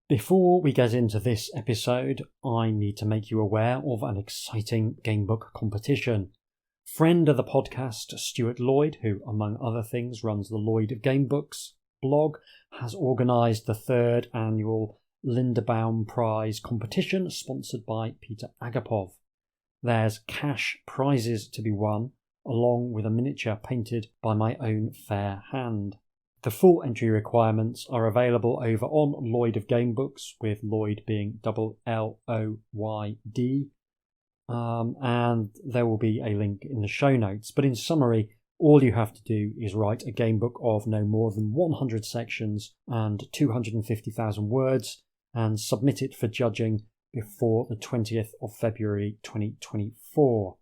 Before we get into this episode, I need to make you aware of an exciting gamebook competition. Friend of the podcast, Stuart Lloyd, who among other things runs the Lloyd of Gamebooks blog, has organised the third annual Lindenbaum Prize competition sponsored by Peter Agapov. There's cash prizes to be won, along with a miniature painted by my own fair hand. The full entry requirements are available over on Lloyd of Gamebooks, with Lloyd being Lloyd, and there will be a link in the show notes. But in summary, all you have to do is write a gamebook of no more than 100 sections and 250,000 words and submit it for judging before the 20th of February 2024.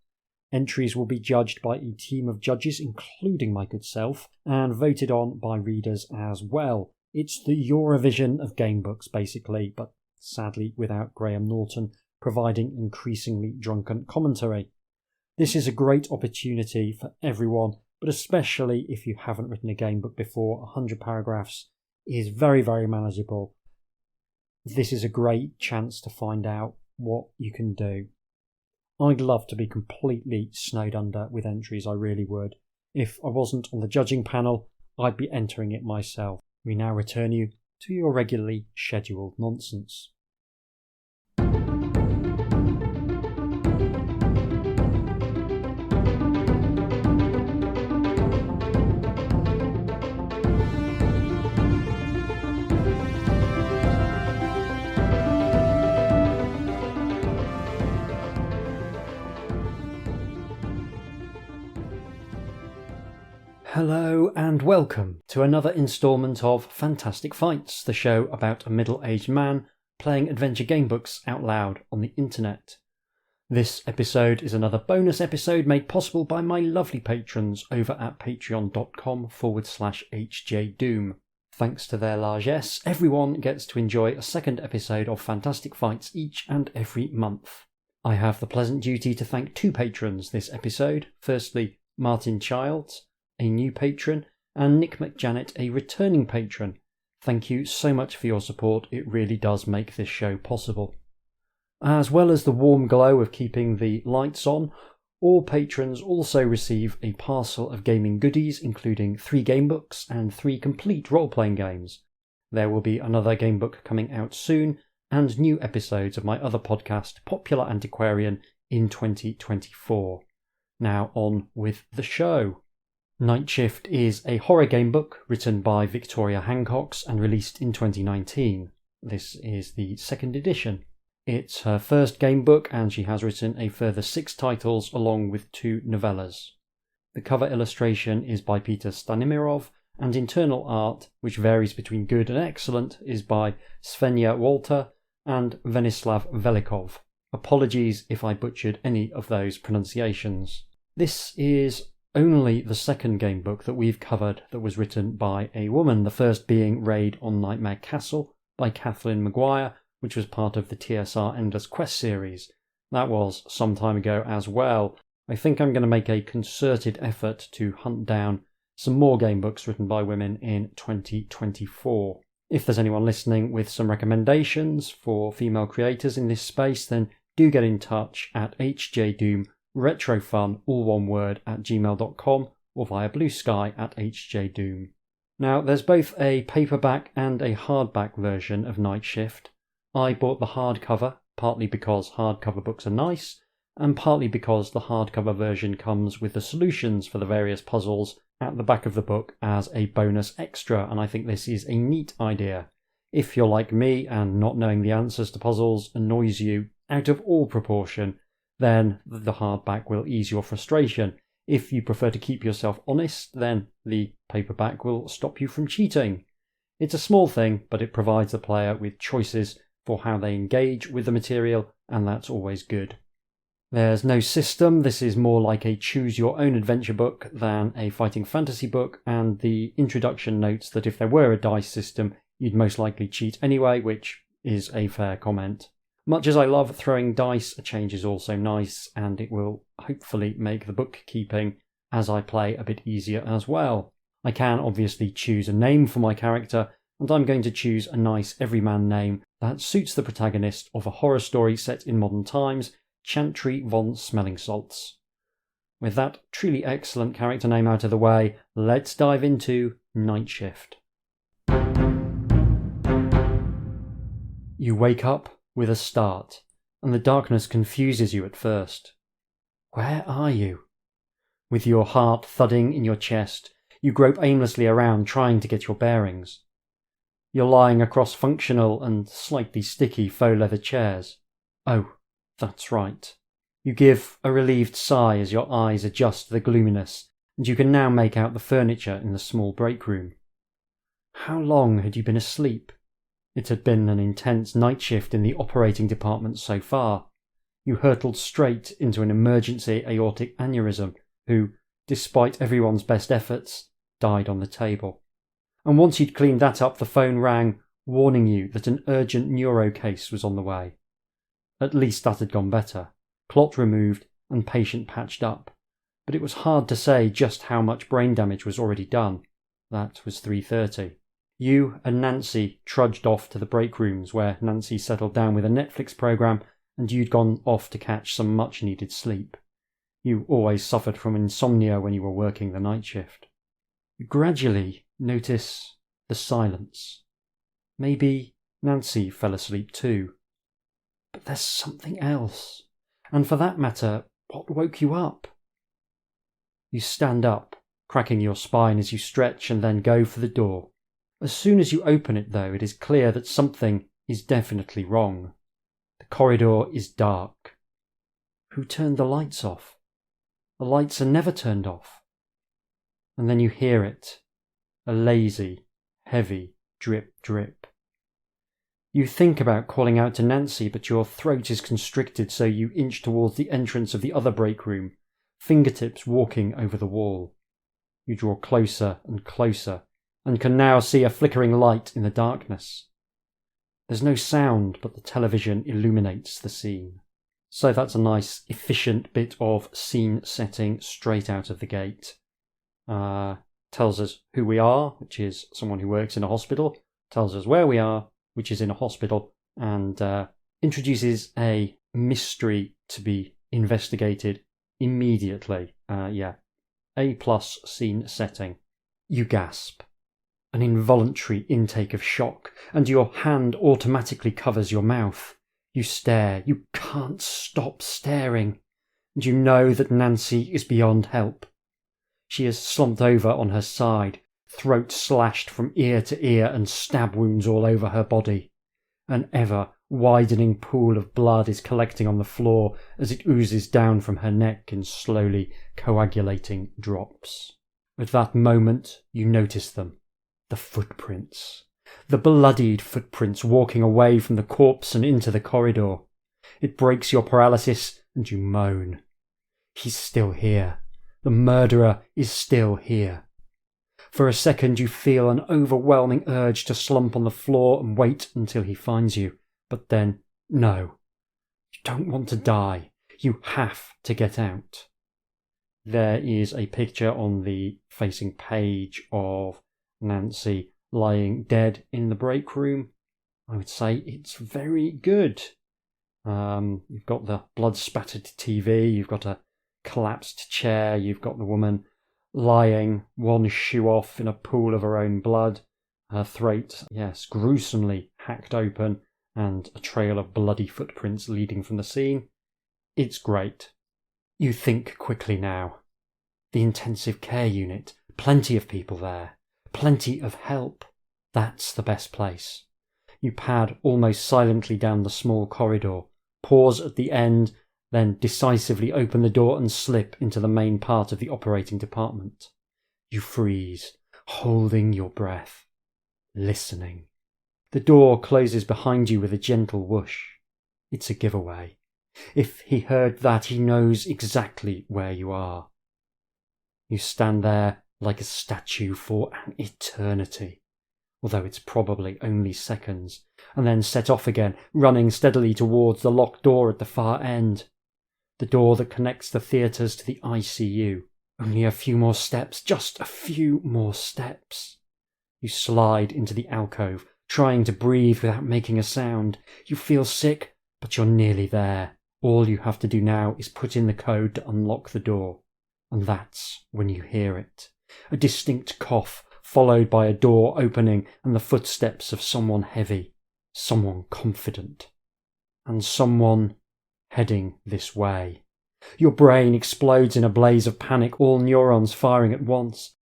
Entries will be judged by a team of judges, including my good self, and voted on by readers as well. It's the Eurovision of gamebooks, basically, but sadly without Graham Norton providing increasingly drunken commentary. This is a great opportunity for everyone, but especially if you haven't written a gamebook before. 100 paragraphs is very, very manageable. This is a great chance to find out what you can do. I'd love to be completely snowed under with entries, I really would. If I wasn't on the judging panel, I'd be entering it myself. We now return you to your regularly scheduled nonsense. Hello and welcome to another instalment of Fantastic Fights, the show about a middle-aged man playing adventure gamebooks out loud on the internet. This episode is another bonus episode made possible by my lovely patrons over at patreon.com/HJDoom. Thanks to their largesse, everyone gets to enjoy a second episode of Fantastic Fights each and every month. I have the pleasant duty to thank two patrons this episode. Firstly, Martin Childs, a new patron, and Nick McJanet, a returning patron. Thank you so much for your support, it really does make this show possible. As well as the warm glow of keeping the lights on, all patrons also receive a parcel of gaming goodies, including 3 gamebooks and 3 complete role-playing games. There will be another gamebook coming out soon, and new episodes of my other podcast, Popular Antiquarian, in 2024. Now on with the show. Nightshift is a horror gamebook written by Victoria Hancox and released in 2019. This is the second edition. It's her first gamebook, and she has written a further 6 titles along with 2 novellas. The cover illustration is by Peter Stanimirov, and internal art, which varies between good and excellent, is by Svenja Wolter and Ventislav Velikov. Apologies if I butchered any of those pronunciations. This is only the second gamebook that we've covered that was written by a woman, the first being Raid on Nightmare Castle by Kathleen Maguire, which was part of the TSR Endless Quest series. That was some time ago as well. I think I'm going to make a concerted effort to hunt down some more gamebooks written by women in 2024. If there's anyone listening with some recommendations for female creators in this space, then do get in touch at HJDoom retrofun, all one word, at gmail.com or via Blue Sky at HJDoom. Now, there's both a paperback and a hardback version of Nightshift. I bought the hardcover, partly because hardcover books are nice, and partly because the hardcover version comes with the solutions for the various puzzles at the back of the book as a bonus extra, and I think this is a neat idea. If you're like me and not knowing the answers to puzzles annoys you out of all proportion, then the hardback will ease your frustration. If you prefer to keep yourself honest, then the paperback will stop you from cheating. It's a small thing, but it provides the player with choices for how they engage with the material, and that's always good. There's no system. This is more like a choose-your-own-adventure book than a fighting fantasy book, and the introduction notes that if there were a dice system, you'd most likely cheat anyway, which is a fair comment. Much as I love throwing dice, a change is also nice, and it will hopefully make the bookkeeping as I play a bit easier as well. I can obviously choose a name for my character, and I'm going to choose a nice everyman name that suits the protagonist of a horror story set in modern times, Chantry von Smellingsalts. With that truly excellent character name out of the way, let's dive into Nightshift. You wake up with a start, and the darkness confuses you at first. Where are you? With your heart thudding in your chest, you grope aimlessly around trying to get your bearings. You're lying across functional and slightly sticky faux leather chairs. Oh, that's right. You give a relieved sigh as your eyes adjust to the gloominess, and you can now make out the furniture in the small break room. How long had you been asleep? It had been an intense night shift in the operating department so far. You hurtled straight into an emergency aortic aneurysm, who, despite everyone's best efforts, died on the table. And once you'd cleaned that up, the phone rang, warning you that an urgent neuro case was on the way. At least that had gone better. Clot removed and patient patched up. But it was hard to say just how much brain damage was already done. That was 3:30. You and Nancy trudged off to the break rooms, where Nancy settled down with a Netflix program and you'd gone off to catch some much-needed sleep. You always suffered from insomnia when you were working the night shift. You gradually notice the silence. Maybe Nancy fell asleep too. But there's something else. And for that matter, what woke you up? You stand up, cracking your spine as you stretch and then go for the door. As soon as you open it, though, it is clear that something is definitely wrong. The corridor is dark. Who turned the lights off? The lights are never turned off. And then you hear it. A lazy, heavy drip drip. You think about calling out to Nancy, but your throat is constricted, so you inch towards the entrance of the other break room, fingertips walking over the wall. You draw closer and closer, and can now see a flickering light in the darkness. There's no sound, but the television illuminates the scene. So that's a nice, efficient bit of scene setting straight out of the gate. Tells us who we are, which is someone who works in a hospital. Tells us where we are, which is in a hospital. And introduces a mystery to be investigated immediately. A+ scene setting. You gasp. An involuntary intake of shock, and your hand automatically covers your mouth. You stare. You can't stop staring. And you know that Nancy is beyond help. She is slumped over on her side, throat slashed from ear to ear and stab wounds all over her body. An ever-widening pool of blood is collecting on the floor as it oozes down from her neck in slowly coagulating drops. At that moment, you notice them. The footprints. The bloodied footprints walking away from the corpse and into the corridor. It breaks your paralysis and you moan. He's still here. The murderer is still here. For a second you feel an overwhelming urge to slump on the floor and wait until he finds you. But then, no. You don't want to die. You have to get out. There is a picture on the facing page of Nancy lying dead in the break room. I would say it's very good. You've got the blood-spattered TV, you've got a collapsed chair, you've got the woman lying, one shoe off in a pool of her own blood, her throat, yes, gruesomely hacked open, and a trail of bloody footprints leading from the scene. It's great. You think quickly now. The intensive care unit, plenty of people there. Plenty of help. That's the best place. You pad almost silently down the small corridor, pause at the end, then decisively open the door and slip into the main part of the operating department. You freeze, holding your breath, listening. The door closes behind you with a gentle whoosh. It's a giveaway. If he heard that, he knows exactly where you are. You stand there like a statue for an eternity, although it's probably only seconds, and then set off again, running steadily towards the locked door at the far end. The door that connects the theatres to the ICU. Only a few more steps, just a few more steps. You slide into the alcove, trying to breathe without making a sound. You feel sick, but you're nearly there. All you have to do now is put in the code to unlock the door. And that's when you hear it. A distinct cough, followed by a door opening and the footsteps of someone heavy, someone confident, and someone heading this way. Your brain explodes in a blaze of panic, all neurons firing at once.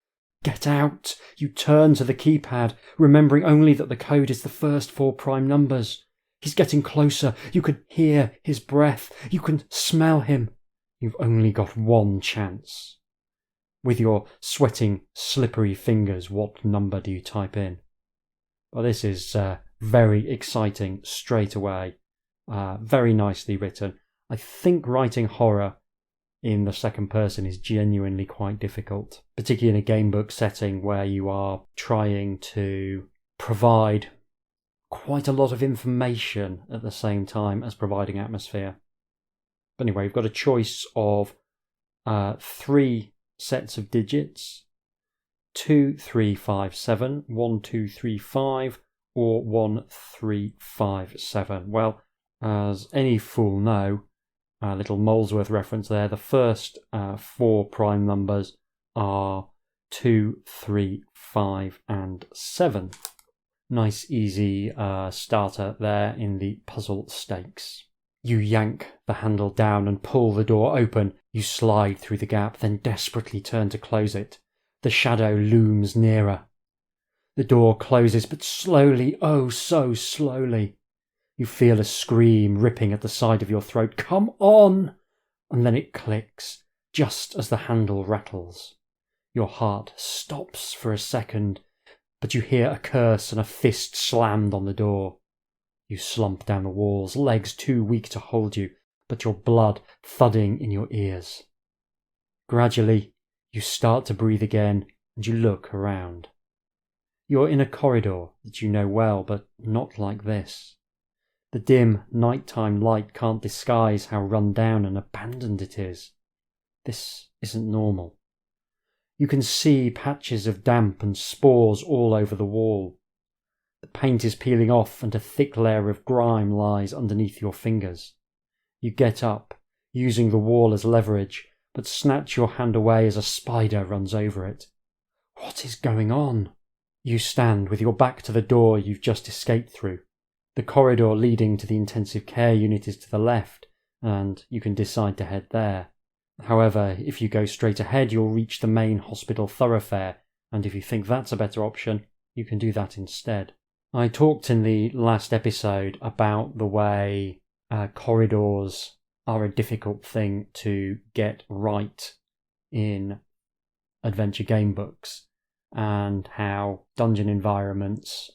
Get out! You turn to the keypad, remembering only that the code is the first 4 prime numbers. He's getting closer. You can hear his breath. You can smell him. You've only got one chance. With your sweating, slippery fingers, what number do you type in? Well, this is very exciting straight away. Very nicely written. I think writing horror in the second person is genuinely quite difficult, particularly in a gamebook setting where you are trying to provide quite a lot of information at the same time as providing atmosphere. But anyway, you've got a choice of 3 sets of digits: 2, 3, 5, 7, 1, 2, 3, 5, or 1, 3, 5, 7. Well, as any fool know, a little Molesworth reference there, the first 4 prime numbers are 2, 3, 5, and 7. Nice easy starter there in the puzzle stakes. You yank the handle down and pull the door open. You slide through the gap, then desperately turn to close it. The shadow looms nearer. The door closes, but slowly, oh so slowly. You feel a scream ripping at the side of your throat. Come on! And then it clicks, just as the handle rattles. Your heart stops for a second, but you hear a curse and a fist slammed on the door. You slump down the walls, legs too weak to hold you, but your blood thudding in your ears. Gradually, you start to breathe again, and you look around. You're in a corridor that you know well, but not like this. The dim nighttime light can't disguise how run down and abandoned it is. This isn't normal. You can see patches of damp and spores all over the wall. The paint is peeling off and a thick layer of grime lies underneath your fingers. You get up, using the wall as leverage, but snatch your hand away as a spider runs over it. What is going on? You stand with your back to the door you've just escaped through. The corridor leading to the intensive care unit is to the left, and you can decide to head there. However, if you go straight ahead, you'll reach the main hospital thoroughfare, and if you think that's a better option, you can do that instead. I talked in the last episode about the way corridors are a difficult thing to get right in adventure game books, and how dungeon environments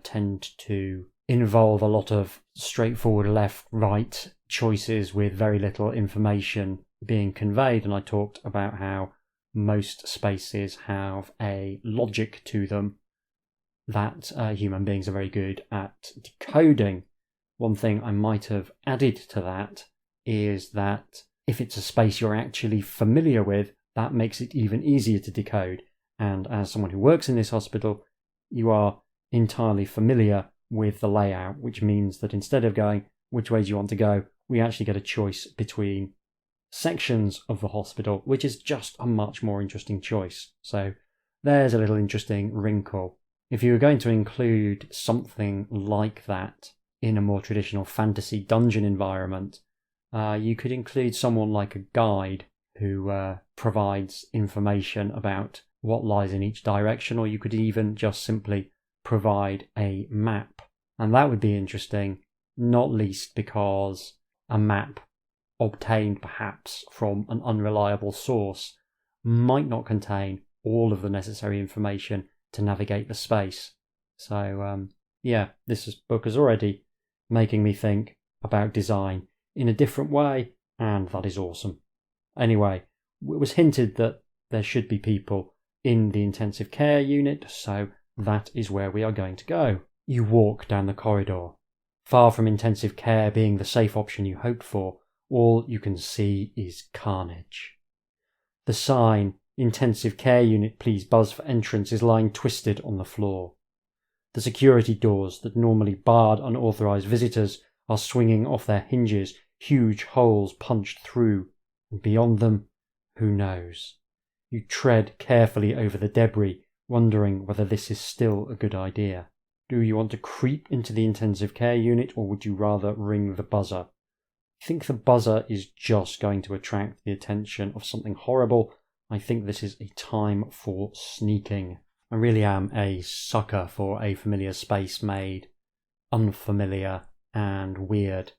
tend to involve a lot of straightforward left-right choices with very little information being conveyed. And I talked about how most spaces have a logic to them that human beings are very good at decoding. One thing I might have added to that is that if it's a space you're actually familiar with, that makes it even easier to decode. And as someone who works in this hospital, you are entirely familiar with the layout, which means that instead of going, which way do you want to go, we actually get a choice between sections of the hospital, which is just a much more interesting choice. So there's a little interesting wrinkle. If you were going to include something like that in a more traditional fantasy dungeon environment, you could include someone like a guide who provides information about what lies in each direction, or you could even just simply provide a map. And that would be interesting, not least because a map obtained perhaps from an unreliable source might not contain all of the necessary information to navigate the space. So this book is already making me think about design in a different way, and that is awesome. Anyway, it was hinted that there should be people in the intensive care unit, so that is where we are going to go. You walk down the corridor. Far from intensive care being the safe option you hoped for, all you can see is carnage. The sign Intensive care unit, please buzz for entrance, is lying twisted on the floor. The security doors that normally barred unauthorized visitors are swinging off their hinges, huge holes punched through, and beyond them, who knows? You tread carefully over the debris, wondering whether this is still a good idea. Do you want to creep into the intensive care unit, or would you rather ring the buzzer? I think the buzzer is just going to attract the attention of something horrible. I think this is a time for sneaking. I really am a sucker for a familiar space made unfamiliar and weird.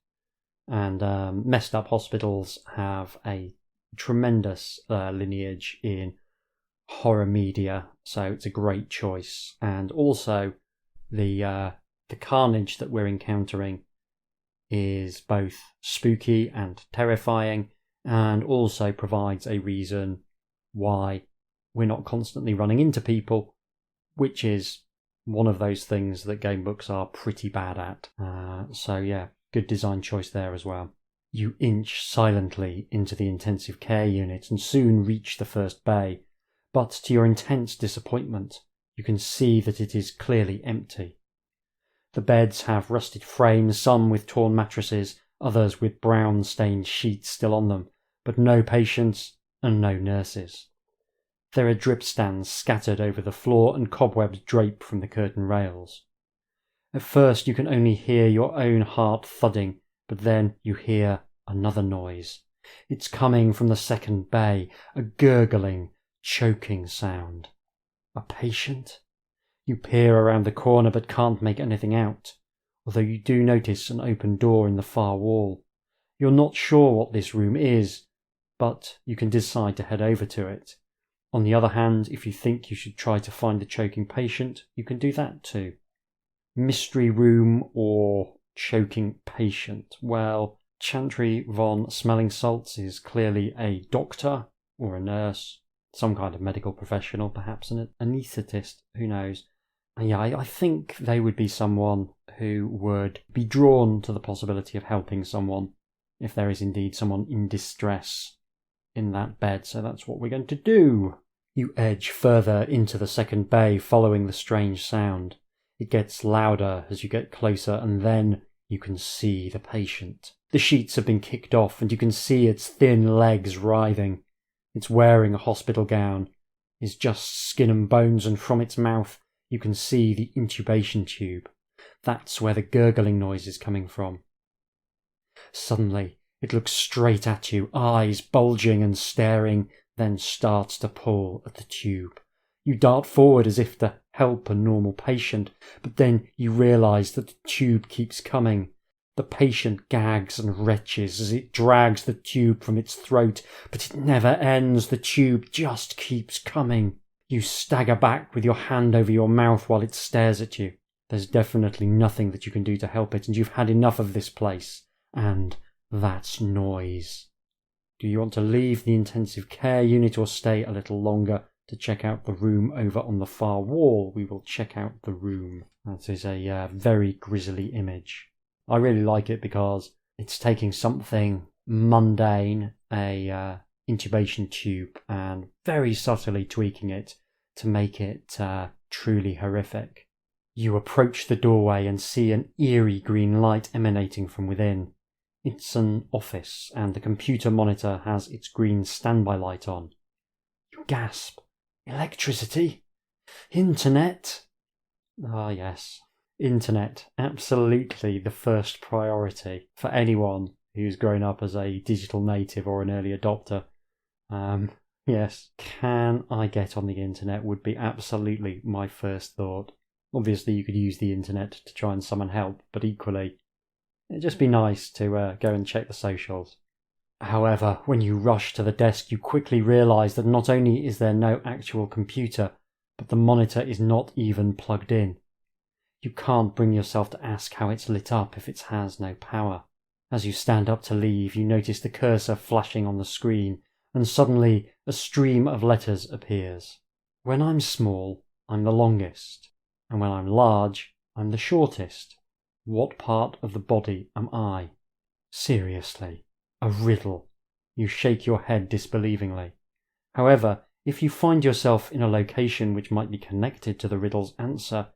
And Messed Up Hospitals have a tremendous lineage in horror media, so it's a great choice. And also, the carnage that we're encountering is both spooky and terrifying, and also provides a reason why we're not constantly running into people, which is one of those things that game books are pretty bad at. So yeah, good design choice there as well. You inch silently into the intensive care unit and soon reach the first bay, but to your intense disappointment, you can see that it is clearly empty. The beds have rusted frames, some with torn mattresses, others with brown-stained sheets still on them, but no patients and no nurses. There are drip stands scattered over the floor and cobwebs drape from the curtain rails. At first you can only hear your own heart thudding, but then you hear another noise. It's coming from the second bay, a gurgling, choking sound. A patient? You peer around the corner but can't make anything out, although you do notice an open door in the far wall. You're not sure what this room is, but you can decide to head over to it. On the other hand, if you think you should try to find the choking patient, you can do that too. Mystery room or choking patient? Well, Chantry von Smelling Salts is clearly a doctor or a nurse, some kind of medical professional, perhaps an anaesthetist, who knows. And yeah, I think they would be someone who would be drawn to the possibility of helping someone if there is indeed someone in distress in that bed, so that's what we're going to do. You edge further into the second bay, following the strange sound. It gets louder as you get closer, and then you can see the patient. The sheets have been kicked off, and you can see its thin legs writhing. It's wearing a hospital gown, is just skin and bones, and from its mouth you can see the intubation tube. That's where the gurgling noise is coming from. Suddenly, it looks straight at you, eyes bulging and staring, then starts to pull at the tube. You dart forward as if to help a normal patient, but then you realise that the tube keeps coming. The patient gags and retches as it drags the tube from its throat, but it never ends. The tube just keeps coming. You stagger back with your hand over your mouth while it stares at you. There's definitely nothing that you can do to help it, and you've had enough of this place. And that's noise. Do you want to leave the intensive care unit or stay a little longer to check out the room over on the far wall? We will check out the room. That is a very grisly image. I really like it because it's taking something mundane, a intubation tube, and very subtly tweaking it to make it truly horrific. You approach the doorway and see an eerie green light emanating from within. It's an office, and the computer monitor has its green standby light on. You gasp. Electricity? Internet? Ah, yes. Internet. Absolutely the first priority for anyone who's grown up as a digital native or an early adopter. Yes. Can I get on the internet would be absolutely my first thought. Obviously, you could use the internet to try and summon help, but equally, it'd just be nice to go and check the socials. However, when you rush to the desk, you quickly realise that not only is there no actual computer, but the monitor is not even plugged in. You can't bring yourself to ask how it's lit up if it has no power. As you stand up to leave, you notice the cursor flashing on the screen, and suddenly a stream of letters appears. When I'm small, I'm the longest, and when I'm large, I'm the shortest. What part of the body am I? Seriously, a riddle. You shake your head disbelievingly. However, If you find yourself in a location which might be connected to the riddle's answer,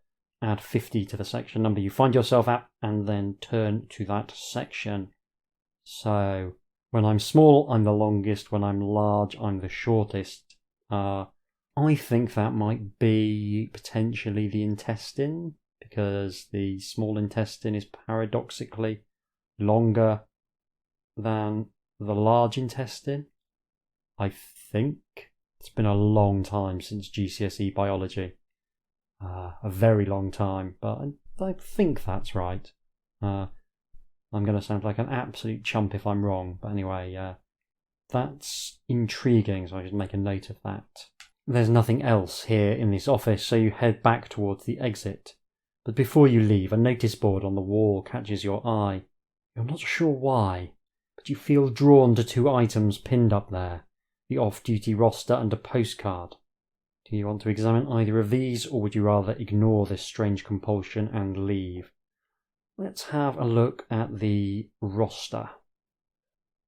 add 50 to the section number you find yourself at and then turn to that section. So, when I'm small, I'm the longest. When I'm large, I'm the shortest. I think that might be potentially the intestine, because the small intestine is paradoxically longer than the large intestine. I think. It's been a long time since GCSE biology. A very long time, but I think that's right. I'm going to sound like an absolute chump if I'm wrong, but anyway, that's intriguing, so I should make a note of that. There's nothing else here in this office, so you head back towards the exit. But before you leave, a notice board on the wall catches your eye. You're not sure why, but you feel drawn to 2 items pinned up there. The off-duty roster and a postcard. Do you want to examine either of these, or would you rather ignore this strange compulsion and leave? Let's have a look at the roster.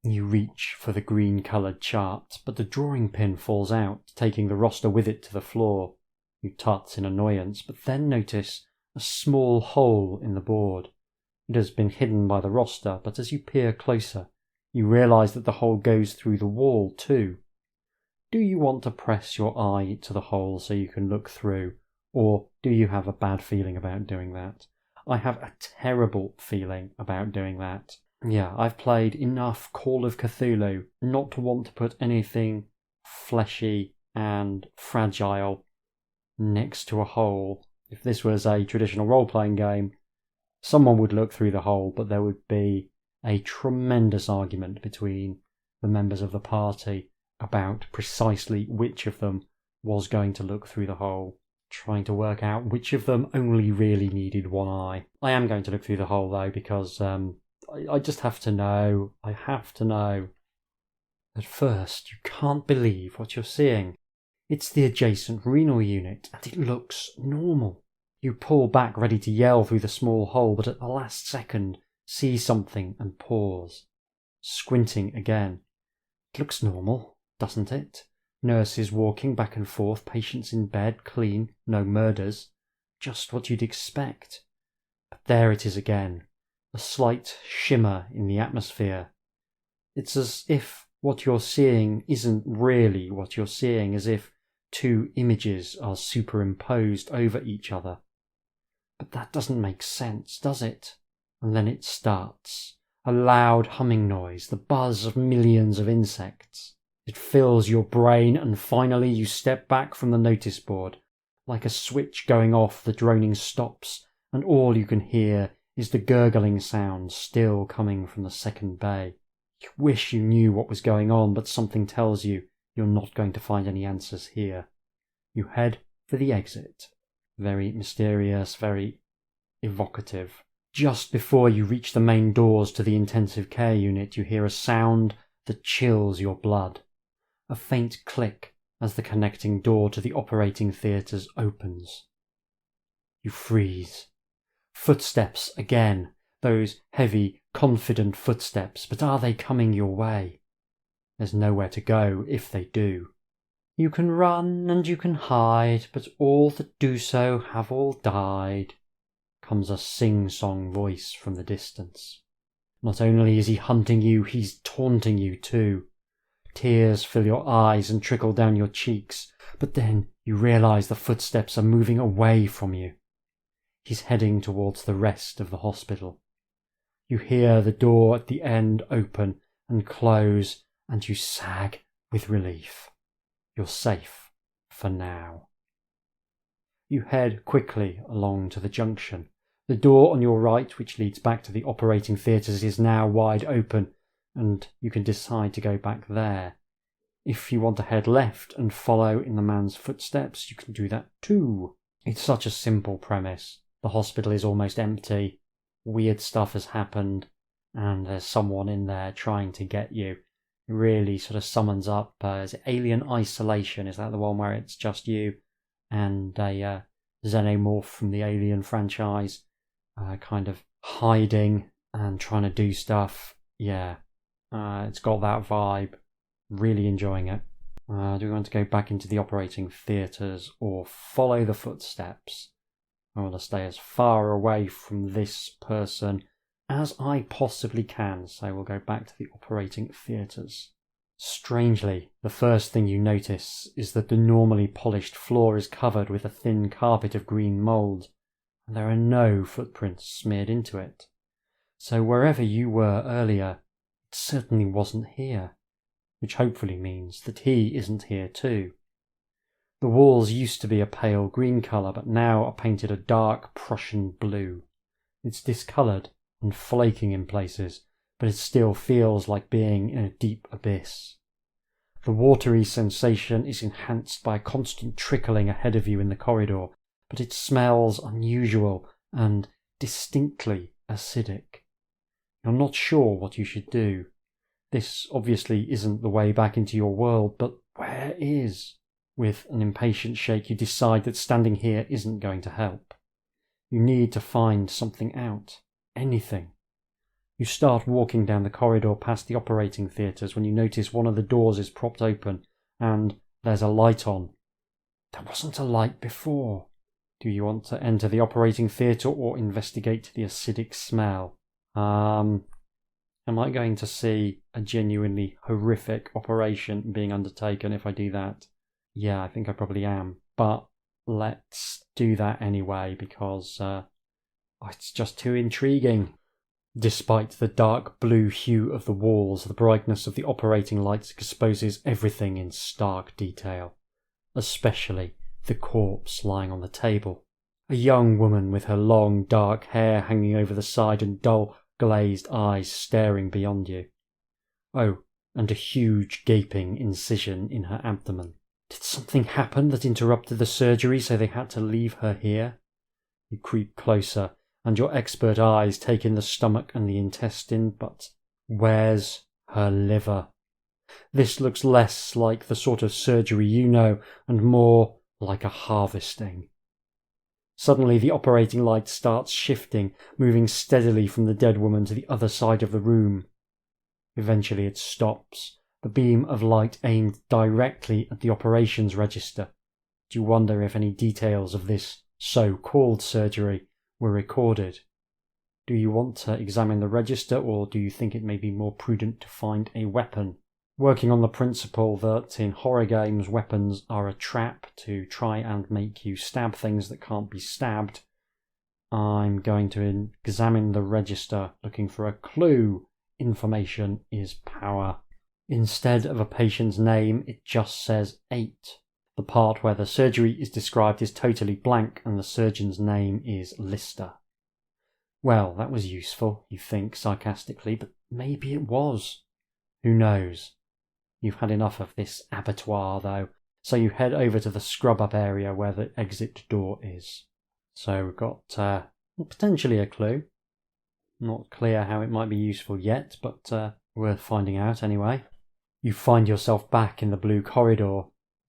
You reach for the green-coloured chart, but the drawing pin falls out, taking the roster with it to the floor. You tut in annoyance, but then notice a small hole in the board. It has been hidden by the roster, but as you peer closer, you realise that the hole goes through the wall too. Do you want to press your eye to the hole so you can look through, or do you have a bad feeling about doing that? I have a terrible feeling about doing that. Yeah, I've played enough Call of Cthulhu not to want to put anything fleshy and fragile next to a hole. If this was a traditional role-playing game, someone would look through the hole, but there would be a tremendous argument between the members of the party about precisely which of them was going to look through the hole, trying to work out which of them only really needed one eye. I am going to look through the hole though, because I just have to know. I have to know. At first, you can't believe what you're seeing. It's the adjacent renal unit, and it looks normal. You pull back ready to yell through the small hole, but at the last second, see something and pause. Squinting again. It looks normal, doesn't it? Nurses walking back and forth, patients in bed, clean, no murders. Just what you'd expect. But there it is again. A slight shimmer in the atmosphere. It's as if what you're seeing isn't really what you're seeing, as if 2 images are superimposed over each other. But that doesn't make sense, does it? And then it starts. A loud humming noise, the buzz of millions of insects. It fills your brain, and finally you step back from the notice board. Like a switch going off, the droning stops, and all you can hear is the gurgling sound still coming from the second bay. You wish you knew what was going on, but something tells you you're not going to find any answers here. You head for the exit. Very mysterious, very evocative. Just before you reach the main doors to the intensive care unit, you hear a sound that chills your blood. A faint click as the connecting door to the operating theatres opens. You freeze. Footsteps again. Those heavy, confident footsteps, but are they coming your way? There's nowhere to go if they do. You can run and you can hide, but all that do so have all died, comes a sing-song voice from the distance. Not only is he hunting you, he's taunting you too. Tears fill your eyes and trickle down your cheeks, but then you realise the footsteps are moving away from you. He's heading towards the rest of the hospital. You hear the door at the end open and close, and you sag with relief. You're safe for now. You head quickly along to the junction. The door on your right, which leads back to the operating theatres, is now wide open, and you can decide to go back there. If you want to head left and follow in the man's footsteps, you can do that too. It's such a simple premise. The hospital is almost empty. Weird stuff has happened, and there's someone in there trying to get you. It really sort of summons up, is it Alien Isolation? Is that the one where it's just you and a xenomorph from the Alien franchise kind of hiding and trying to do stuff? Yeah, it's got that vibe. Really enjoying it. Do we want to go back into the operating theatres or follow the footsteps? I want to stay as far away from this person as I possibly can, so we'll go back to the operating theatres. Strangely, the first thing you notice is that the normally polished floor is covered with a thin carpet of green mould, and there are no footprints smeared into it. So wherever you were earlier, it certainly wasn't here, which hopefully means that he isn't here too. The walls used to be a pale green colour, but now are painted a dark Prussian blue. It's discoloured and flaking in places, but it still feels like being in a deep abyss. The watery sensation is enhanced by a constant trickling ahead of you in the corridor, but it smells unusual and distinctly acidic. You're not sure what you should do. This obviously isn't the way back into your world, but where is? With an impatient shake, you decide that standing here isn't going to help. You need to find something out. Anything. You start walking down the corridor past the operating theatres when you notice one of the doors is propped open and there's a light on. There wasn't a light before. Do you want to enter the operating theatre or investigate the acidic smell? Am I going to see a genuinely horrific operation being undertaken if I do that? Yeah, I think I probably am. But let's do that anyway because it's just too intriguing. Despite the dark blue hue of the walls, the brightness of the operating lights exposes everything in stark detail, especially the corpse lying on the table. A young woman with her long dark hair hanging over the side and dull glazed eyes staring beyond you. Oh, and a huge gaping incision in her abdomen. Did something happen that interrupted the surgery so they had to leave her here? You creep closer, and your expert eyes take in the stomach and the intestine, but where's her liver? This looks less like the sort of surgery you know, and more like a harvesting. Suddenly the operating light starts shifting, moving steadily from the dead woman to the other side of the room. Eventually it stops, the beam of light aimed directly at the operations register. Do you wonder if any details of this so-called surgery were recorded? Do you want to examine the register, or do you think it may be more prudent to find a weapon? Working on the principle that in horror games weapons are a trap to try and make you stab things that can't be stabbed, I'm going to examine the register looking for a clue. Information is power. Instead of a patient's name, it just says 8. The part where the surgery is described is totally blank and the surgeon's name is Lister. Well, that was useful, you think sarcastically, but maybe it was. Who knows? You've had enough of this abattoir, though, so you head over to the scrub-up area where the exit door is. So we've got potentially a clue. Not clear how it might be useful yet, but worth finding out anyway. You find yourself back in the blue corridor.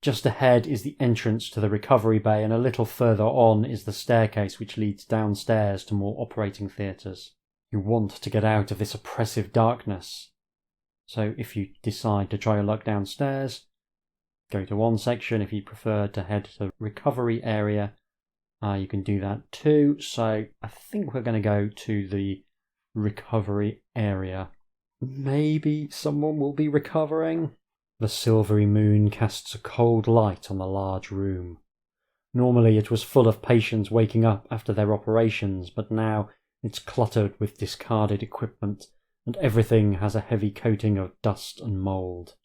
Just ahead is the entrance to the recovery bay, and a little further on is the staircase which leads downstairs to more operating theatres. You want to get out of this oppressive darkness. So if you decide to try your luck downstairs, go to one section. If you prefer to head to the recovery area, you can do that too. So I think we're going to go to the recovery area. Maybe someone will be recovering. The silvery moon casts a cold light on the large room. Normally it was full of patients waking up after their operations, but now it's cluttered with discarded equipment, and everything has a heavy coating of dust and mould.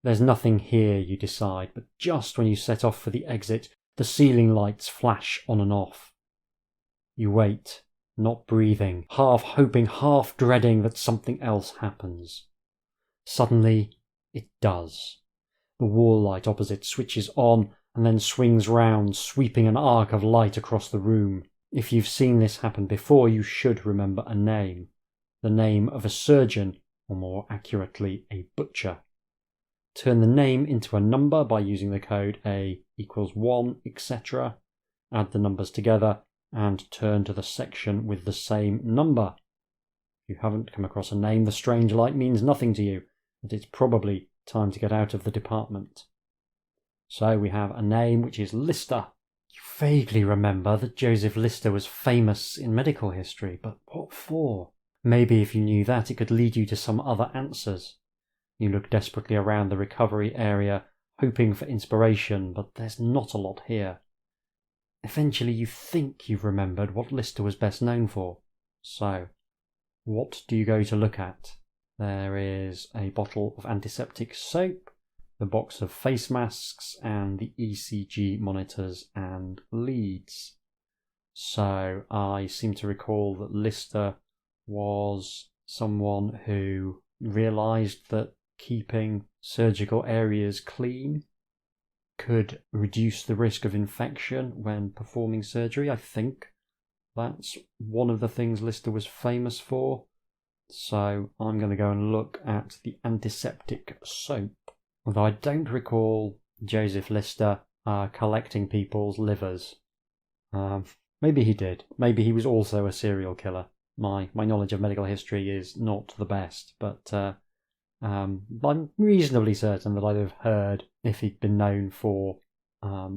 There's nothing here, you decide, but just when you set off for the exit, the ceiling lights flash on and off. You wait, not breathing, half hoping, half dreading that something else happens. Suddenly, it does. The wall light opposite switches on and then swings round, sweeping an arc of light across the room. If you've seen this happen before, you should remember a name. The name of a surgeon, or more accurately, a butcher. Turn the name into a number by using the code A = 1, etc. Add the numbers together and turn to the section with the same number. If you haven't come across a name, the strange light means nothing to you, but it's probably Time to get out of the department. So we have a name which is Lister. You vaguely remember that Joseph Lister was famous in medical history, but what for? Maybe if you knew that, it could lead you to some other answers. You look desperately around the recovery area, hoping for inspiration, but there's not a lot here. Eventually you think you've remembered what Lister was best known for. So, what do you go to look at? There is a bottle of antiseptic soap, the box of face masks, and the ECG monitors and leads. So, I seem to recall that Lister was someone who realised that keeping surgical areas clean could reduce the risk of infection when performing surgery. I think that's one of the things Lister was famous for. So I'm going to go and look at the antiseptic soap. Although I don't recall Joseph Lister collecting people's livers. Maybe he did. Maybe he was also a serial killer. My knowledge of medical history is not the best, but I'm reasonably certain that I'd have heard if he'd been known for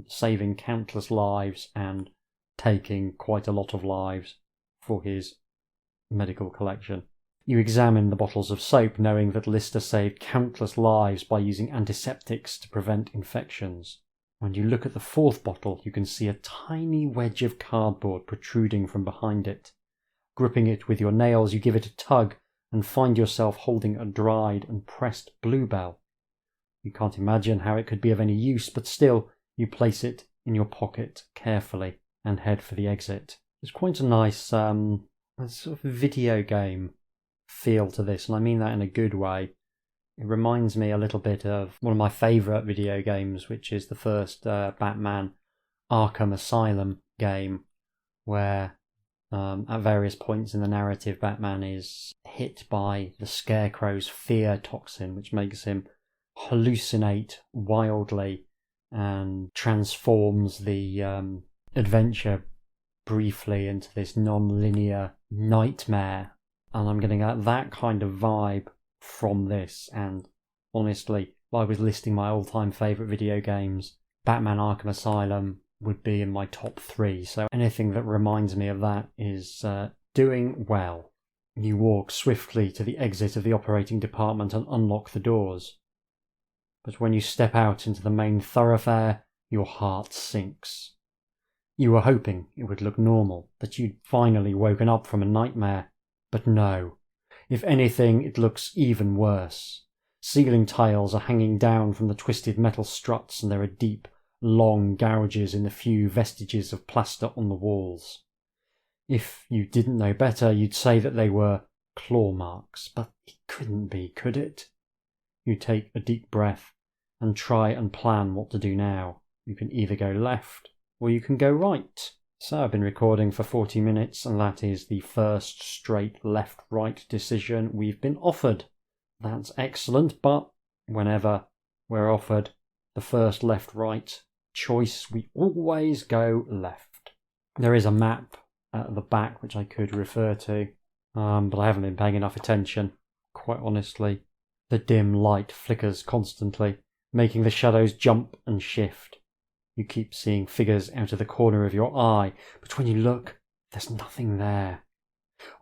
saving countless lives and taking quite a lot of lives for his medical collection. You examine the bottles of soap, knowing that Lister saved countless lives by using antiseptics to prevent infections. When you look at the fourth bottle, you can see a tiny wedge of cardboard protruding from behind it. Gripping it with your nails, you give it a tug and find yourself holding a dried and pressed bluebell. You can't imagine how it could be of any use, but still, you place it in your pocket carefully and head for the exit. There's quite a nice sort of video game feel to this, and I mean that in a good way. It reminds me a little bit of one of my favourite video games, which is the first Batman Arkham Asylum game, where at various points in the narrative Batman is hit by the Scarecrow's fear toxin, which makes him hallucinate wildly and transforms the adventure briefly into this non-linear nightmare. And I'm getting that kind of vibe from this, and honestly, if I was listing my all-time favourite video games, Batman Arkham Asylum would be in my top 3, so anything that reminds me of that is doing well. You walk swiftly to the exit of the operating department and unlock the doors. But when you step out into the main thoroughfare, your heart sinks. You were hoping it would look normal, that you'd finally woken up from a nightmare. But no. If anything, it looks even worse. Ceiling tiles are hanging down from the twisted metal struts, and there are deep, long gouges in the few vestiges of plaster on the walls. If you didn't know better, you'd say that they were claw marks, but it couldn't be, could it? You take a deep breath and try and plan what to do now. You can either go left or you can go right. So I've been recording for 40 minutes, and that is the first straight left-right decision we've been offered. That's excellent, but whenever we're offered the first left-right choice, we always go left. There is a map at the back which I could refer to, but I haven't been paying enough attention, quite honestly. The dim light flickers constantly, making the shadows jump and shift. You keep seeing figures out of the corner of your eye, but when you look, there's nothing there.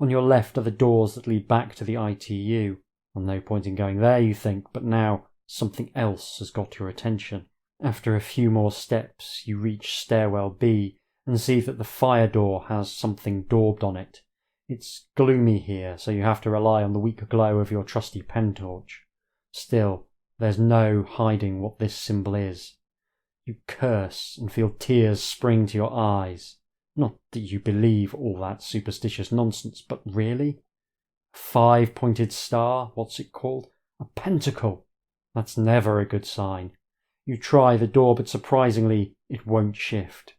On your left are the doors that lead back to the ITU. Well, no point in going there, you think, but now something else has got your attention. After a few more steps, you reach stairwell B and see that the fire door has something daubed on it. It's gloomy here, so you have to rely on the weak glow of your trusty pen torch. Still, there's no hiding what this symbol is. You curse and feel tears spring to your eyes. Not that you believe all that superstitious nonsense, but really? 5-pointed star, what's it called? A pentacle. That's never a good sign. You try the door, but surprisingly, it won't shift.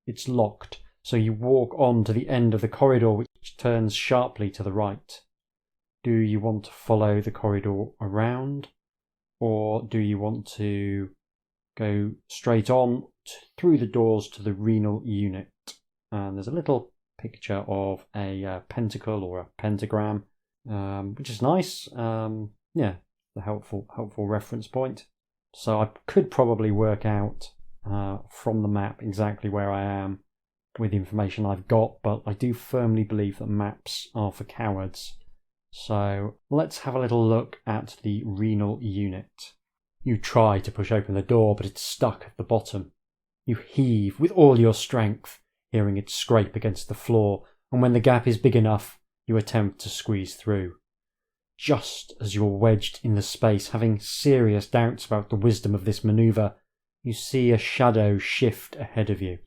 It's locked, so you walk on to the end of the corridor, which turns sharply to the right. Do you want to follow the corridor around, or do you want to go straight on through the doors to the renal unit? And there's a little picture of a pentacle or a pentagram, which is nice. Yeah, the helpful reference point. So I could probably work out from the map exactly where I am with the information I've got, but I do firmly believe that maps are for cowards. So let's have a little look at the renal unit. You try to push open the door, but it's stuck at the bottom. You heave with all your strength, hearing it scrape against the floor, and when the gap is big enough, you attempt to squeeze through. Just as you're wedged in the space, having serious doubts about the wisdom of this manoeuvre, you see a shadow shift ahead of you.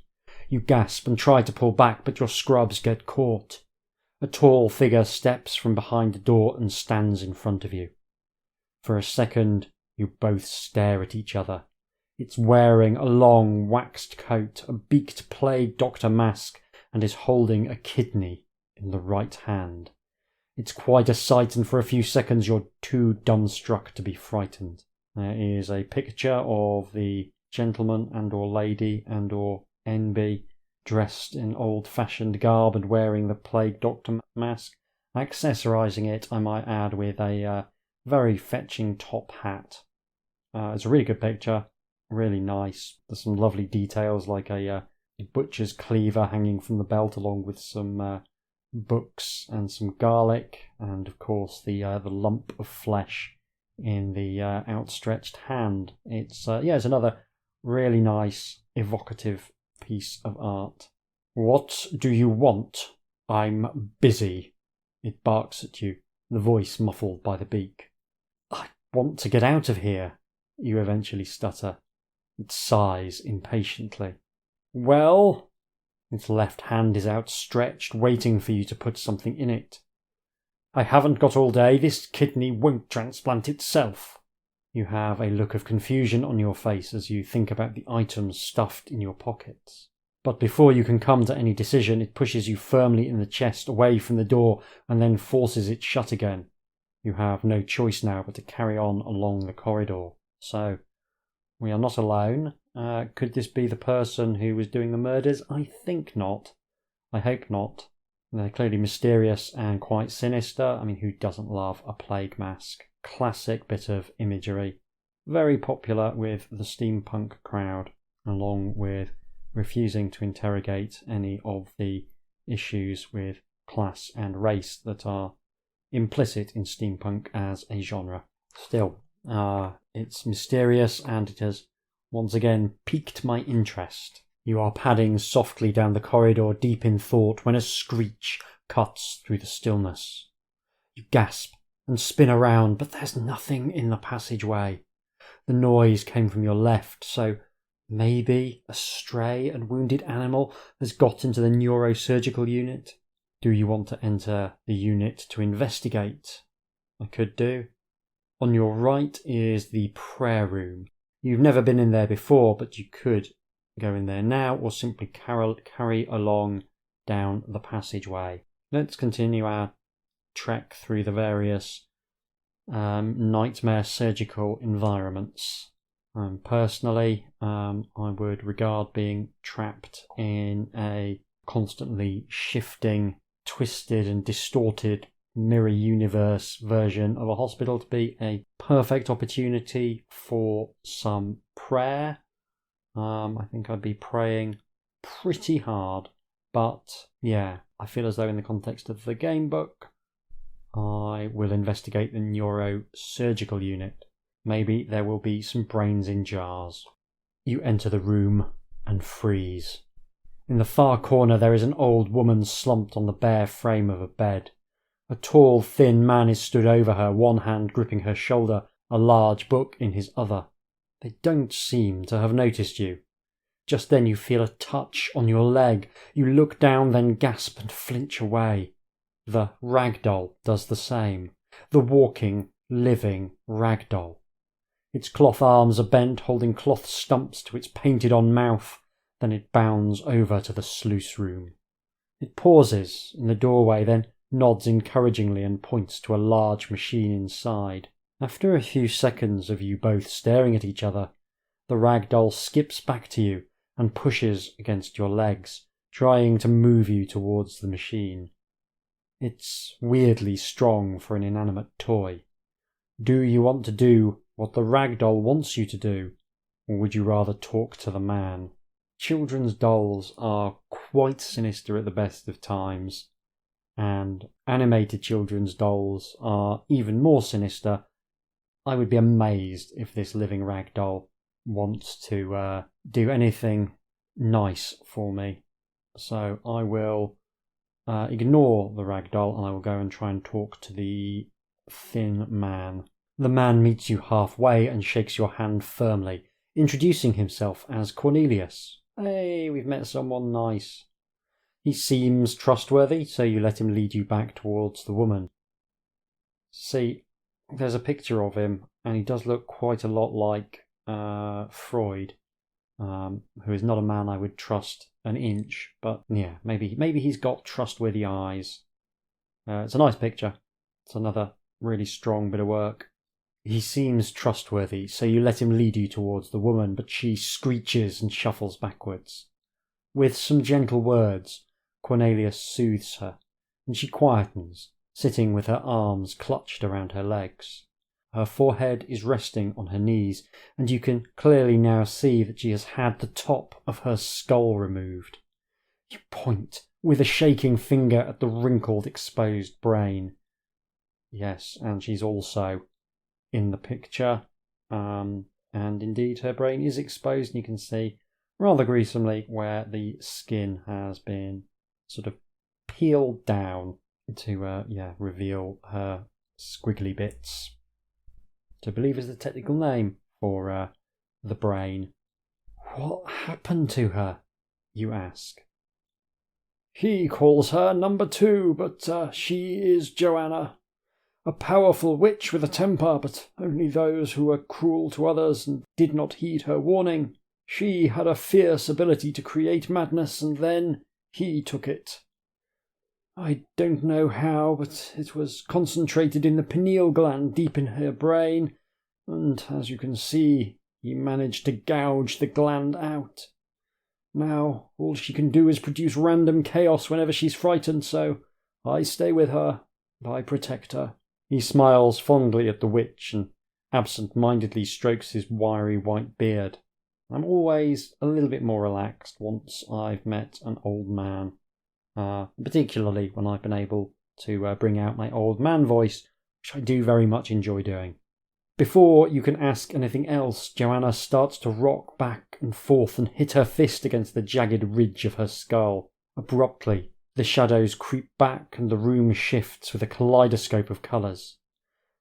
You gasp and try to pull back, but your scrubs get caught. A tall figure steps from behind the door and stands in front of you. For a second, you both stare at each other. It's wearing a long waxed coat, a beaked plague doctor mask, and is holding a kidney in the right hand. It's quite a sight, and for a few seconds you're too dumbstruck to be frightened. There is a picture of the gentleman and or lady and or NB dressed in old-fashioned garb and wearing the plague doctor mask, accessorising it, I might add, with a very fetching top hat. It's a really good picture, really nice. There's some lovely details like a butcher's cleaver hanging from the belt, along with some books and some garlic, and of course the lump of flesh in the outstretched hand. It's another really nice, evocative piece of art. What do you want? I'm busy. It barks at you, the voice muffled by the beak. I want to get out of here, you eventually stutter. It sighs impatiently. Well? Its left hand is outstretched, waiting for you to put something in it. I haven't got all day. This kidney won't transplant itself. You have a look of confusion on your face as you think about the items stuffed in your pockets. But before you can come to any decision, it pushes you firmly in the chest away from the door and then forces it shut again. You have no choice now but to carry on along the corridor. So, we are not alone. Could this be the person who was doing the murders? I think not. I hope not. They're clearly mysterious and quite sinister. I mean, who doesn't love a plague mask? Classic bit of imagery. Very popular with the steampunk crowd, along with refusing to interrogate any of the issues with class and race that are implicit in steampunk as a genre. Still, it's mysterious, and it has once again piqued my interest. You are padding softly down the corridor, deep in thought, when a screech cuts through the stillness. You gasp and spin around, but there's nothing in the passageway. The noise came from your left, so maybe a stray and wounded animal has got into the neurosurgical unit. Do you want to enter the unit to investigate? I could do. On your right is the prayer room. You've never been in there before, but you could go in there now or simply carry along down the passageway. Let's continue our trek through the various nightmare surgical environments. Personally, I would regard being trapped in a constantly shifting, twisted and distorted mirror universe version of a hospital to be a perfect opportunity for some prayer. I think I'd be praying pretty hard, but yeah, I feel as though in the context of the game book, I will investigate the neurosurgical unit. Maybe there will be some brains in jars. You enter the room and freeze. In the far corner there is an old woman slumped on the bare frame of a bed. A tall, thin man is stood over her, one hand gripping her shoulder, a large book in his other. They don't seem to have noticed you. Just then you feel a touch on your leg. You look down, then gasp and flinch away. The ragdoll does the same. The walking, living ragdoll. Its cloth arms are bent, holding cloth stumps to its painted-on mouth. Then it bounds over to the sluice room. It pauses in the doorway, then nods encouragingly and points to a large machine inside. After a few seconds of you both staring at each other, the ragdoll skips back to you and pushes against your legs, trying to move you towards the machine. It's weirdly strong for an inanimate toy. Do you want to do what the ragdoll wants you to do, or would you rather talk to the man? Children's dolls are quite sinister at the best of times, and animated children's dolls are even more sinister. I would be amazed if this living ragdoll wants to do anything nice for me. So I will ignore the ragdoll and I will go and try and talk to the thin man. The man meets you halfway and shakes your hand firmly, introducing himself as Cornelius. Hey, we've met someone nice. He seems trustworthy, so you let him lead you back towards the woman. See, there's a picture of him, and he does look quite a lot like Freud, who is not a man I would trust an inch, but yeah, maybe he's got trustworthy eyes. It's a nice picture. It's another really strong bit of work. He seems trustworthy, so you let him lead you towards the woman, but she screeches and shuffles backwards. With some gentle words, Cornelius soothes her, and she quietens, sitting with her arms clutched around her legs. Her forehead is resting on her knees, and you can clearly now see that she has had the top of her skull removed. You point with a shaking finger at the wrinkled, exposed brain. Yes, and she's also in the picture, and indeed her brain is exposed, and you can see rather gruesomely where the skin has been sort of peeled down to reveal her squiggly bits, which I believe is the technical name for the brain. What happened to her, you ask? He calls her number 2, but she is Joanna. A powerful witch with a temper, but only those who were cruel to others and did not heed her warning. She had a fierce ability to create madness, and then he took it. I don't know how, but it was concentrated in the pineal gland deep in her brain, and as you can see, he managed to gouge the gland out. Now, all she can do is produce random chaos whenever she's frightened, so I stay with her, and I protect her. He smiles fondly at the witch and absent-mindedly strokes his wiry white beard. I'm always a little bit more relaxed once I've met an old man, particularly when I've been able to bring out my old man voice, which I do very much enjoy doing. Before you can ask anything else, Joanna starts to rock back and forth and hit her fist against the jagged ridge of her skull. Abruptly, the shadows creep back and the room shifts with a kaleidoscope of colours.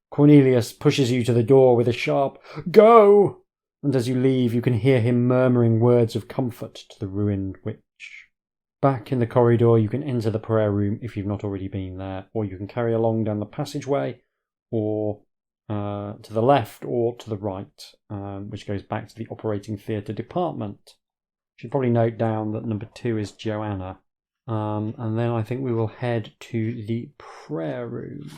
Cornelius pushes you to the door with a sharp "Go!" and as you leave you can hear him murmuring words of comfort to the ruined witch. Back in the corridor you can enter the prayer room if you've not already been there, or you can carry along down the passageway, or to the left or to the right, which goes back to the operating theatre department. Should probably note down that number 2 is Joanna. And then I think we will head to the prayer room.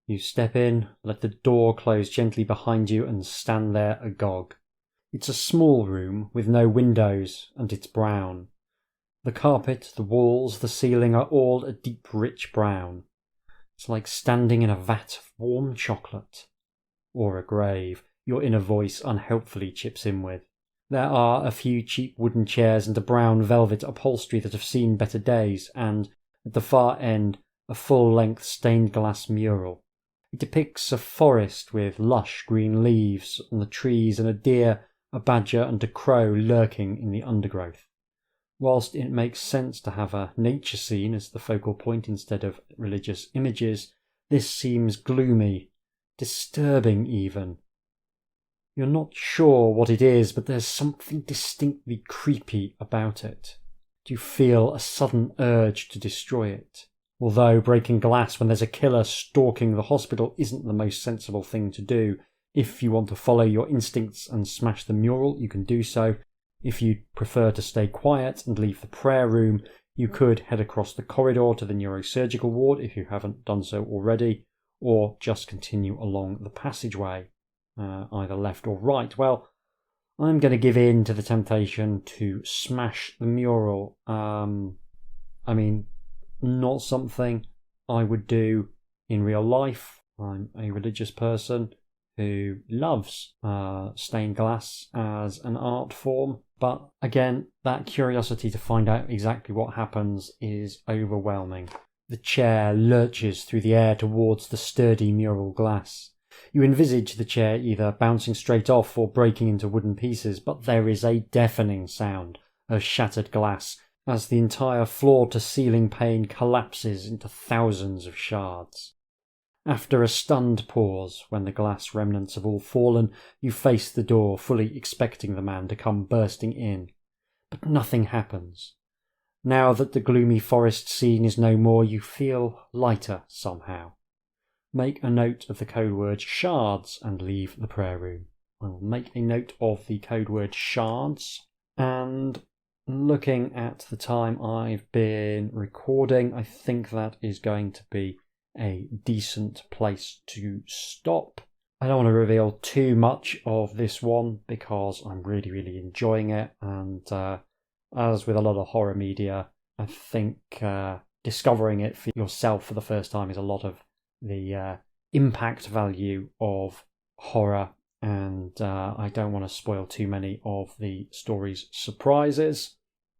You step in, let the door close gently behind you, and stand there agog. It's a small room with no windows, and it's brown. The carpet, the walls, the ceiling are all a deep, rich brown. It's like standing in a vat of warm chocolate. Or a grave, your inner voice unhelpfully chips in with. There are a few cheap wooden chairs and a brown velvet upholstery that have seen better days, and, at the far end, a full-length stained glass mural. It depicts a forest with lush green leaves on the trees and a deer, a badger and a crow lurking in the undergrowth. Whilst it makes sense to have a nature scene as the focal point instead of religious images, this seems gloomy, disturbing even. You're not sure what it is, but there's something distinctly creepy about it. Do you feel a sudden urge to destroy it? Although breaking glass when there's a killer stalking the hospital isn't the most sensible thing to do, if you want to follow your instincts and smash the mural, you can do so. If you prefer to stay quiet and leave the prayer room, you could head across the corridor to the neurosurgical ward if you haven't done so already, or just continue along the passageway, either left or right. Well, I'm going to give in to the temptation to smash the mural. Not something I would do in real life, I'm a religious person who loves stained glass as an art form, but again, that curiosity to find out exactly what happens is overwhelming. The chair lurches through the air towards the sturdy mural glass. You envisage the chair either bouncing straight off or breaking into wooden pieces, but there is a deafening sound of shattered glass as the entire floor-to-ceiling pane collapses into thousands of shards. After a stunned pause, when the glass remnants have all fallen, you face the door, fully expecting the man to come bursting in. But nothing happens. Now that the gloomy forest scene is no more, you feel lighter somehow. Make a note of the code word shards and leave the prayer room. I will make a note of the code word shards, and looking at the time I've been recording, I think that is going to be a decent place to stop. I don't want to reveal too much of this one because I'm really enjoying it, and as with a lot of horror media, I think discovering it for yourself for the first time is a lot of the impact value of horror, and I don't want to spoil too many of the story's surprises.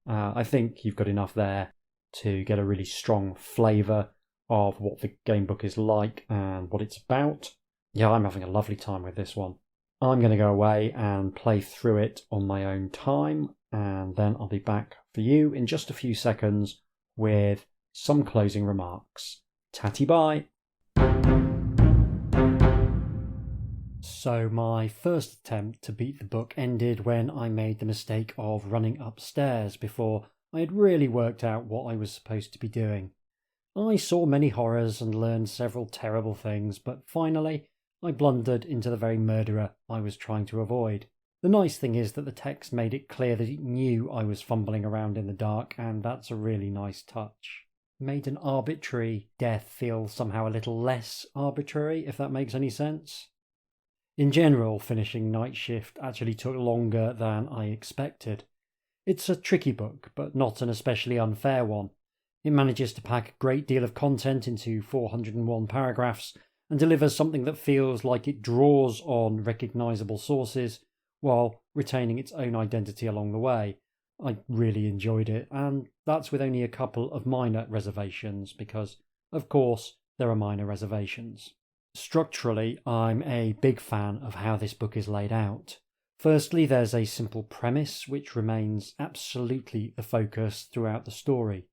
I think you've got enough there to get a really strong flavour of what the game book is like and what it's about. Yeah, I'm having a lovely time with this one. I'm going to go away and play through it on my own time, and then I'll be back for you in just a few seconds with some closing remarks. Tatty bye! So my first attempt to beat the book ended when I made the mistake of running upstairs before I had really worked out what I was supposed to be doing. I saw many horrors and learned several terrible things, but finally I blundered into the very murderer I was trying to avoid. The nice thing is that the text made it clear that it knew I was fumbling around in the dark, and that's a really nice touch. It made an arbitrary death feel somehow a little less arbitrary, if that makes any sense. In general, finishing Nightshift actually took longer than I expected. It's a tricky book, but not an especially unfair one. It manages to pack a great deal of content into 401 paragraphs and delivers something that feels like it draws on recognisable sources while retaining its own identity along the way. I really enjoyed it, and that's with only a couple of minor reservations, because, of course, there are minor reservations. Structurally, I'm a big fan of how this book is laid out. Firstly, there's a simple premise which remains absolutely the focus throughout the story.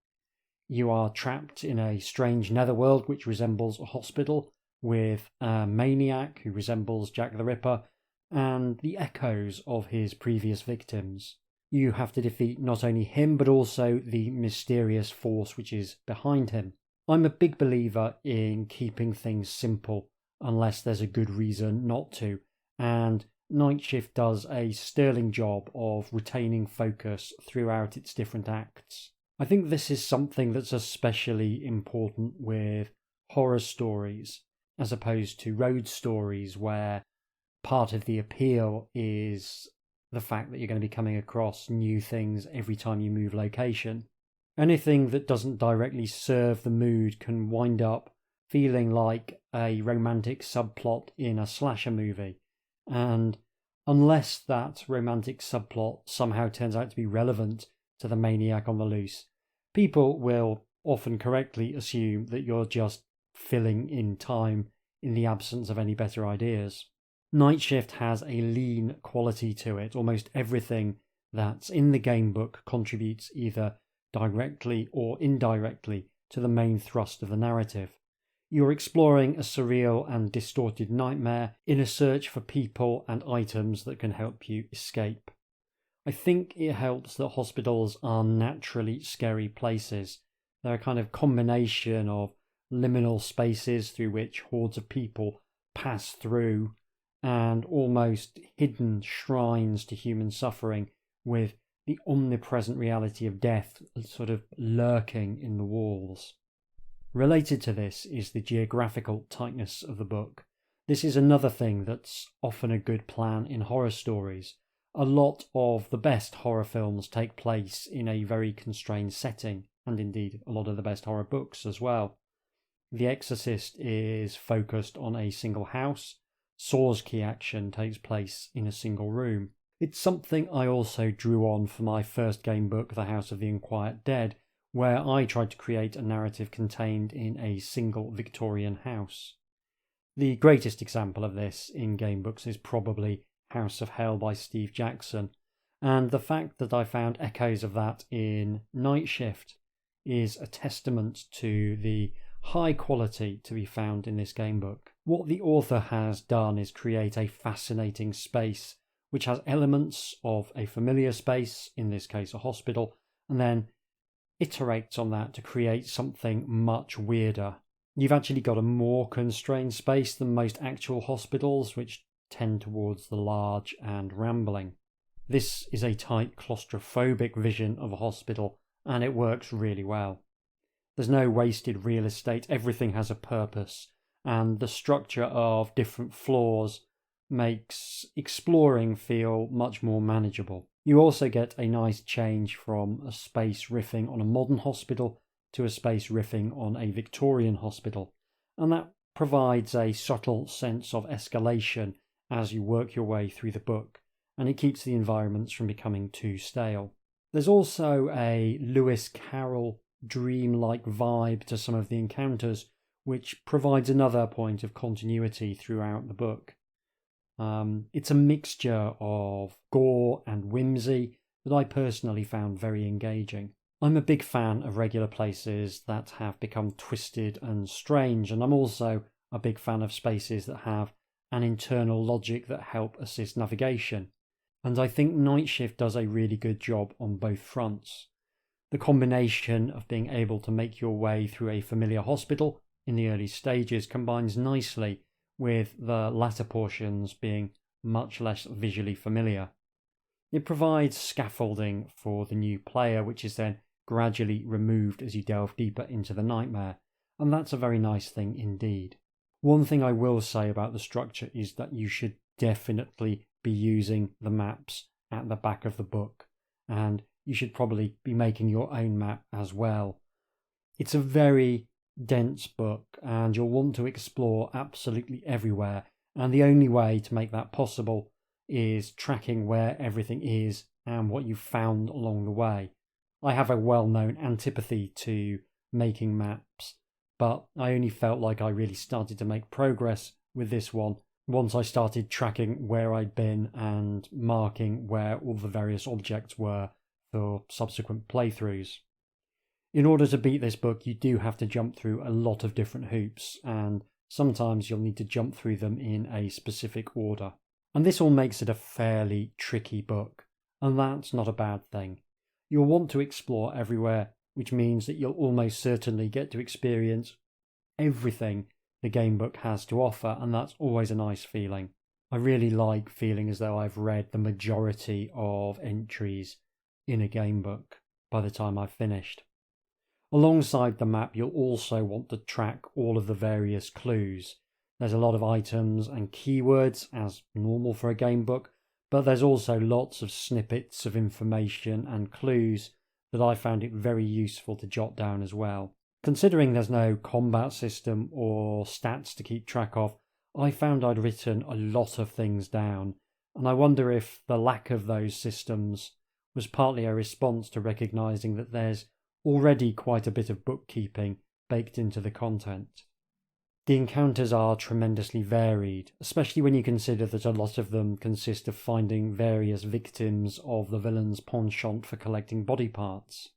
You are trapped in a strange netherworld which resembles a hospital, with a maniac who resembles Jack the Ripper, and the echoes of his previous victims. You have to defeat not only him, but also the mysterious force which is behind him. I'm a big believer in keeping things simple, unless there's a good reason not to, and Nightshift does a sterling job of retaining focus throughout its different acts. I think this is something that's especially important with horror stories, as opposed to road stories where part of the appeal is the fact that you're going to be coming across new things every time you move location. Anything that doesn't directly serve the mood can wind up feeling like a romantic subplot in a slasher movie, and unless that romantic subplot somehow turns out to be relevant to the maniac on the loose, people will often correctly assume that you're just filling in time in the absence of any better ideas. Nightshift has a lean quality to it. Almost everything that's in the game book contributes either directly or indirectly to the main thrust of the narrative. You're exploring a surreal and distorted nightmare in a search for people and items that can help you escape. I think it helps that hospitals are naturally scary places. They're a kind of combination of liminal spaces through which hordes of people pass through, and almost hidden shrines to human suffering, with the omnipresent reality of death sort of lurking in the walls. Related to this is the geographical tightness of the book. This is another thing that's often a good plan in horror stories. A lot of the best horror films take place in a very constrained setting, and indeed a lot of the best horror books as well. The Exorcist is focused on a single house. Saw's key action takes place in a single room. It's something I also drew on for my first game book, The House of the Unquiet Dead, where I tried to create a narrative contained in a single Victorian house. The greatest example of this in game books is probably House of Hell by Steve Jackson, and the fact that I found echoes of that in Nightshift is a testament to the high quality to be found in this game book. What the author has done is create a fascinating space which has elements of a familiar space, in this case a hospital, and then iterates on that to create something much weirder. You've actually got a more constrained space than most actual hospitals, which tend towards the large and rambling. This is a tight claustrophobic vision of a hospital, and it works really well. There's no wasted real estate, everything has a purpose, and the structure of different floors makes exploring feel much more manageable. You also get a nice change from a space riffing on a modern hospital to a space riffing on a Victorian hospital, and that provides a subtle sense of escalation as you work your way through the book, and it keeps the environments from becoming too stale. There's also a Lewis Carroll dreamlike vibe to some of the encounters, which provides another point of continuity throughout the book. It's a mixture of gore and whimsy that I personally found very engaging. I'm a big fan of regular places that have become twisted and strange, and I'm also a big fan of spaces that have an internal logic that help assist navigation. And I think Nightshift does a really good job on both fronts. The combination of being able to make your way through a familiar hospital in the early stages combines nicely with the latter portions being much less visually familiar. It provides scaffolding for the new player, which is then gradually removed as you delve deeper into the nightmare, and that's a very nice thing indeed. One thing I will say about the structure is that you should definitely be using the maps at the back of the book, and you should probably be making your own map as well. It's a very dense book, and you'll want to explore absolutely everywhere, and the only way to make that possible is tracking where everything is and what you've found along the way. I have a well-known antipathy to making maps, but I only felt like I really started to make progress with this one once I started tracking where I'd been and marking where all the various objects were for subsequent playthroughs. In order to beat this book, you do have to jump through a lot of different hoops, and sometimes you'll need to jump through them in a specific order. And this all makes it a fairly tricky book, and that's not a bad thing. You'll want to explore everywhere, which means that you'll almost certainly get to experience everything the game book has to offer, and that's always a nice feeling. I really like feeling as though I've read the majority of entries in a game book by the time I've finished. Alongside the map, you'll also want to track all of the various clues. There's a lot of items and keywords, as normal for a game book, but there's also lots of snippets of information and clues that I found it very useful to jot down as well. Considering there's no combat system or stats to keep track of, I found I'd written a lot of things down, and I wonder if the lack of those systems was partly a response to recognising that there's already quite a bit of bookkeeping baked into the content. The encounters are tremendously varied, especially when you consider that a lot of them consist of finding various victims of the villain's penchant for collecting body parts.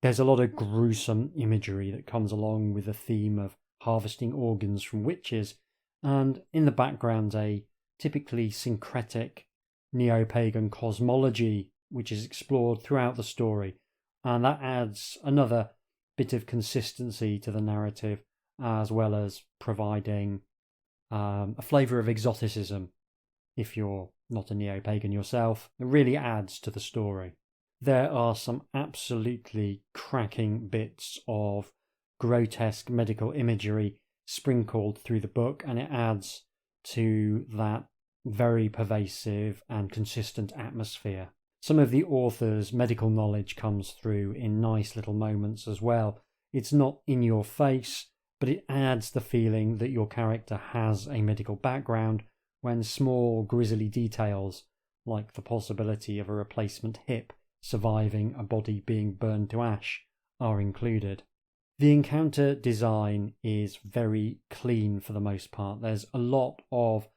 There's a lot of gruesome imagery that comes along with the theme of harvesting organs from witches, and in the background a typically syncretic neo-pagan cosmology which is explored throughout the story, and that adds another bit of consistency to the narrative, as well as providing a flavour of exoticism. If you're not a neo-pagan yourself, it really adds to the story. There are some absolutely cracking bits of grotesque medical imagery sprinkled through the book, and it adds to that very pervasive and consistent atmosphere. Some of the author's medical knowledge comes through in nice little moments as well. It's not in your face, but it adds the feeling that your character has a medical background when small grisly details, like the possibility of a replacement hip surviving a body being burned to ash, are included. The encounter design is very clean for the most part. There's a lot of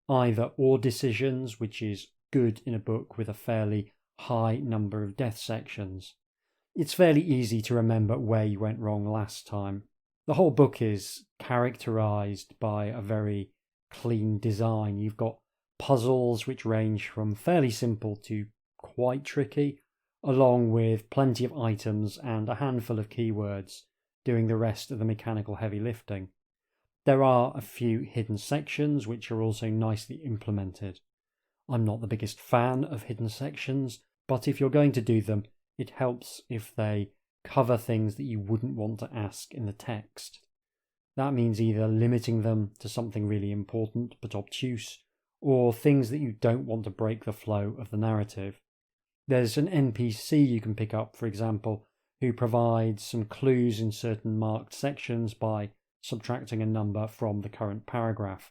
either or decisions, which is good in a book with a fairly high number of death sections. It's fairly easy to remember where you went wrong last time. The whole book is characterized by a very clean design. You've got puzzles which range from fairly simple to quite tricky, along with plenty of items and a handful of keywords doing the rest of the mechanical heavy lifting. There are a few hidden sections which are also nicely implemented. I'm not the biggest fan of hidden sections, but if you're going to do them, it helps if they cover things that you wouldn't want to ask in the text. That means either limiting them to something really important but obtuse, or things that you don't want to break the flow of the narrative. There's an NPC you can pick up, for example, who provides some clues in certain marked sections by subtracting a number from the current paragraph.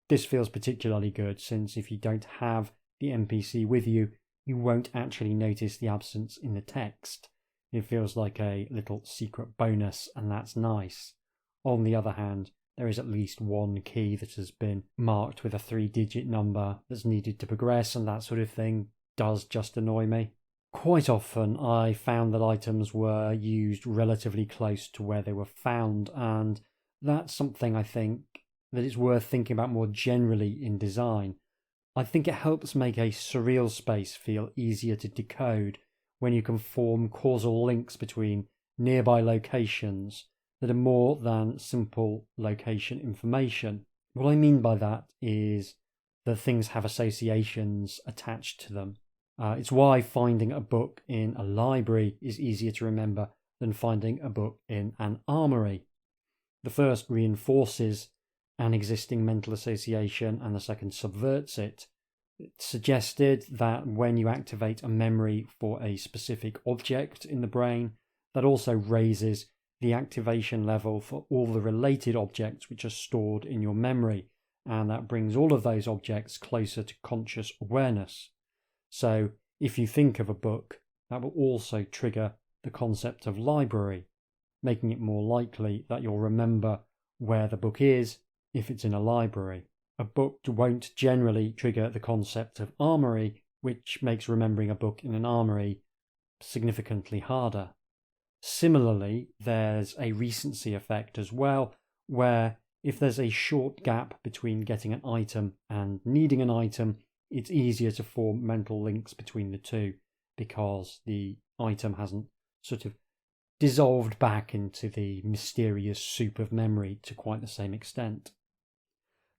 This feels particularly good since if you don't have the NPC with you, you won't actually notice the absence in the text. It feels like a little secret bonus, and that's nice. On the other hand, there is at least one key that has been marked with a 3-digit number that's needed to progress, and that sort of thing does just annoy me. Quite often I found that items were used relatively close to where they were found, and that's something I think that it's worth thinking about more generally in design. I think it helps make a surreal space feel easier to decode when you can form causal links between nearby locations that are more than simple location information. What I mean by that is that things have associations attached to them. It's why finding a book in a library is easier to remember than finding a book in an armoury. The first reinforces an existing mental association and the second subverts it. It's suggested that when you activate a memory for a specific object in the brain, that also raises the activation level for all the related objects which are stored in your memory, and that brings all of those objects closer to conscious awareness. So if you think of a book, that will also trigger the concept of library, making it more likely that you'll remember where the book is if it's in a library. A book won't generally trigger the concept of armoury, which makes remembering a book in an armoury significantly harder. Similarly, there's a recency effect as well, where if there's a short gap between getting an item and needing an item, it's easier to form mental links between the two because the item hasn't sort of dissolved back into the mysterious soup of memory to quite the same extent.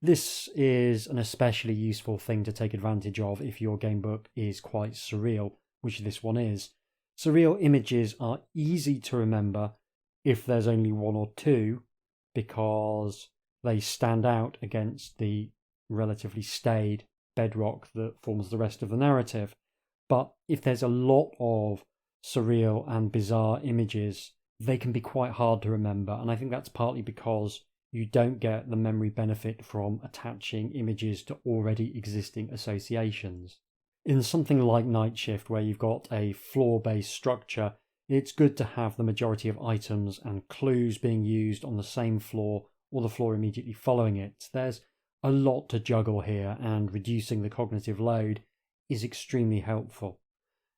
This is an especially useful thing to take advantage of if your gamebook is quite surreal, which this one is. Surreal images are easy to remember if there's only one or two, because they stand out against the relatively staid bedrock that forms the rest of the narrative. But if there's a lot of surreal and bizarre images, they can be quite hard to remember, and I think that's partly because you don't get the memory benefit from attaching images to already existing associations. In something like Nightshift, where you've got a floor-based structure, it's good to have the majority of items and clues being used on the same floor or the floor immediately following it. There's a lot to juggle here, and reducing the cognitive load is extremely helpful.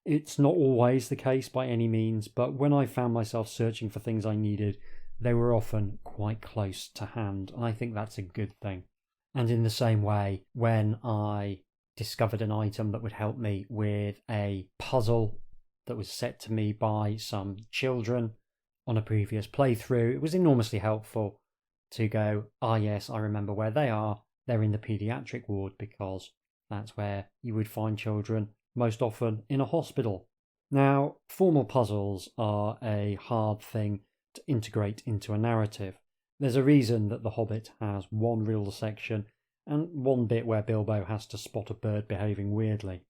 It's not always the case by any means, but when I found myself searching for things I needed, they were often quite close to hand, and I think that's a good thing. And in the same way, when I discovered an item that would help me with a puzzle that was set to me by some children on a previous playthrough, it was enormously helpful to go, yes, I remember where they are. They're in the paediatric ward, because that's where you would find children most often in a hospital. Now, formal puzzles are a hard thing to integrate into a narrative. There's a reason that The Hobbit has one real section and one bit where Bilbo has to spot a bird behaving weirdly.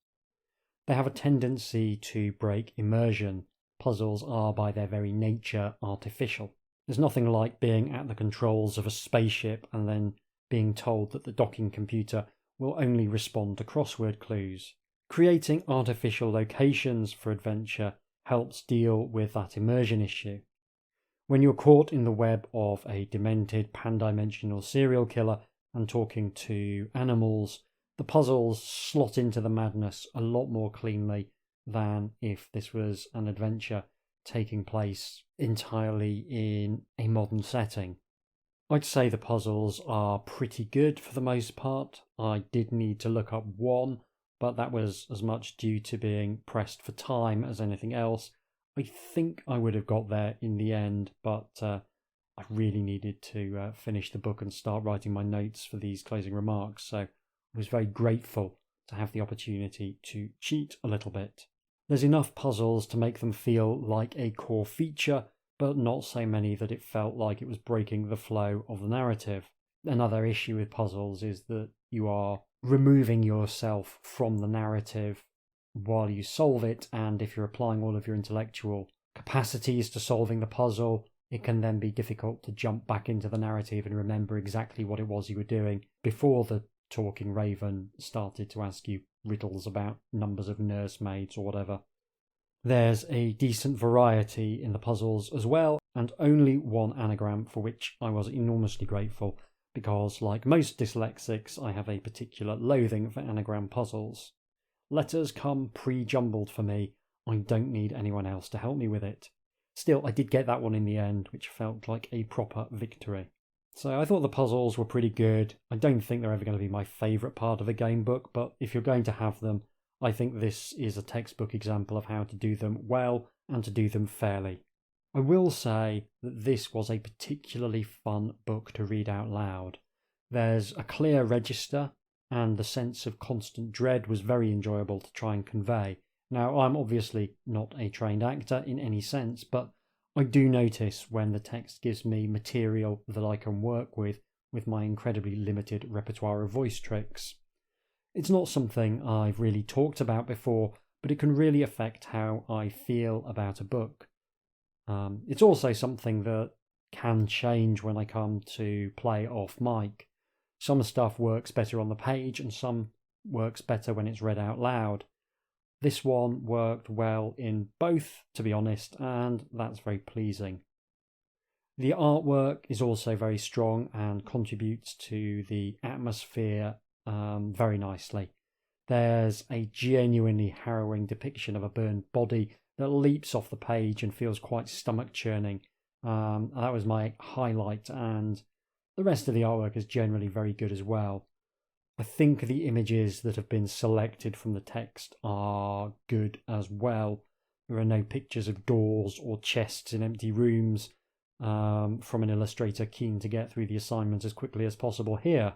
They have a tendency to break immersion. Puzzles are by their very nature artificial. There's nothing like being at the controls of a spaceship and then being told that the docking computer will only respond to crossword clues. Creating artificial locations for adventure helps deal with that immersion issue. When you're caught in the web of a demented pan-dimensional serial killer and talking to animals, the puzzles slot into the madness a lot more cleanly than if this was an adventure taking place entirely in a modern setting. I'd say the puzzles are pretty good for the most part. I did need to look up one, but that was as much due to being pressed for time as anything else. I think I would have got there in the end, but I really needed to finish the book and start writing my notes for these closing remarks, so I was very grateful to have the opportunity to cheat a little bit. There's enough puzzles to make them feel like a core feature, but not so many that it felt like it was breaking the flow of the narrative. Another issue with puzzles is that you are removing yourself from the narrative while you solve it, and if you're applying all of your intellectual capacities to solving the puzzle, it can then be difficult to jump back into the narrative and remember exactly what it was you were doing before the talking raven started to ask you riddles about numbers of nursemaids or whatever. There's a decent variety in the puzzles as well, and only one anagram, for which I was enormously grateful, because like most dyslexics, I have a particular loathing for anagram puzzles. Letters come pre-jumbled for me. I don't need anyone else to help me with it. Still, I did get that one in the end, which felt like a proper victory. So I thought the puzzles were pretty good. I don't think they're ever going to be my favourite part of a game book, but if you're going to have them, I think this is a textbook example of how to do them well and to do them fairly. I will say that this was a particularly fun book to read out loud. There's a clear register, and the sense of constant dread was very enjoyable to try and convey. Now, I'm obviously not a trained actor in any sense, but I do notice when the text gives me material that I can work with my incredibly limited repertoire of voice tricks. It's not something I've really talked about before, but it can really affect how I feel about a book. It's also something that can change when I come to play off mic. Some stuff works better on the page and some works better when it's read out loud. This one worked well in both, to be honest, and that's very pleasing. The artwork is also very strong and contributes to the atmosphere very nicely. There's a genuinely harrowing depiction of a burned body that leaps off the page and feels quite stomach-churning. That was my highlight, and the rest of the artwork is generally very good as well. I think the images that have been selected from the text are good as well. There are no pictures of doors or chests in empty rooms from an illustrator keen to get through the assignment as quickly as possible here.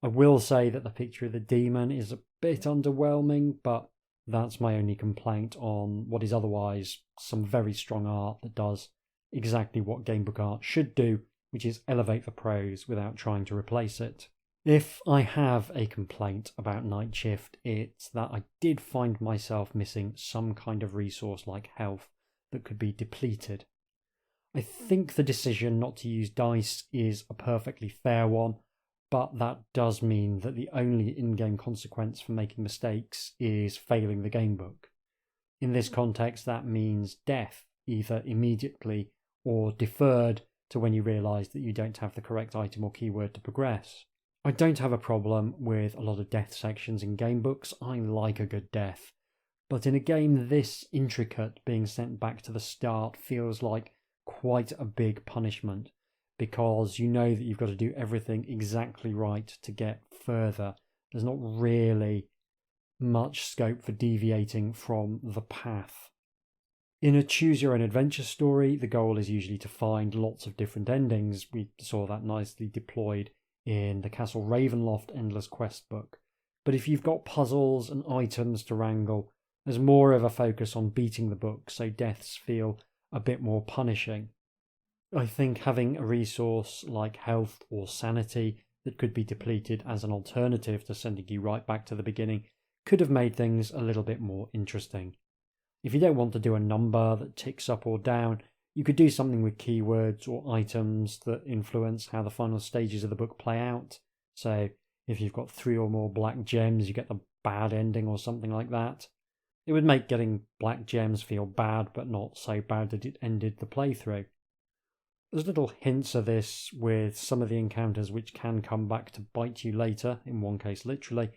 I will say that the picture of the demon is a bit underwhelming, but that's my only complaint on what is otherwise some very strong art that does exactly what gamebook art should do, which is elevate the prose without trying to replace it. If I have a complaint about Nightshift, it's that I did find myself missing some kind of resource like health that could be depleted. I think the decision not to use dice is a perfectly fair one, but that does mean that the only in-game consequence for making mistakes is failing the gamebook. In this context, that means death, either immediately or deferred to when you realise that you don't have the correct item or keyword to progress. I don't have a problem with a lot of death sections in gamebooks. I like a good death. But in a game this intricate, being sent back to the start feels like quite a big punishment, because you know that you've got to do everything exactly right to get further. There's not really much scope for deviating from the path. In a choose-your-own-adventure story, the goal is usually to find lots of different endings. We saw that nicely deployed in the Castle Ravenloft Endless Quest book. But if you've got puzzles and items to wrangle, there's more of a focus on beating the book, so deaths feel a bit more punishing. I think having a resource like health or sanity that could be depleted as an alternative to sending you right back to the beginning could have made things a little bit more interesting. If you don't want to do a number that ticks up or down, You could do something with keywords or items that influence how the final stages of the book play out. So if you've got 3 or more black gems, you get the bad ending or something like that. It would make getting black gems feel bad, but not so bad that it ended the playthrough. There's little hints of this with some of the encounters which can come back to bite you later, in one case literally,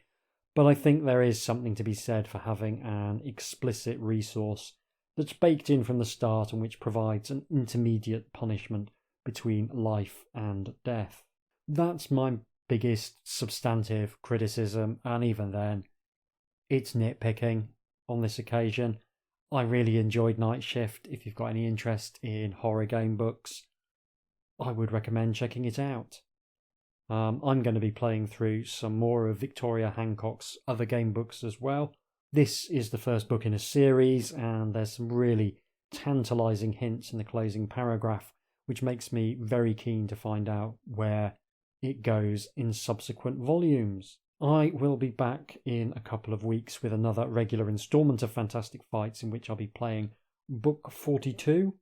but I think there is something to be said for having an explicit resource that's baked in from the start and which provides an intermediate punishment between life and death. That's my biggest substantive criticism, and even then, it's nitpicking on this occasion. I really enjoyed Nightshift. If you've got any interest in horror game books, I would recommend checking it out. I'm going to be playing through some more of Victoria Hancock's other game books as well. This is the first book in a series, and there's some really tantalising hints in the closing paragraph, which makes me very keen to find out where it goes in subsequent volumes. I will be back in a couple of weeks with another regular instalment of Fantastic Fights, in which I'll be playing Book 42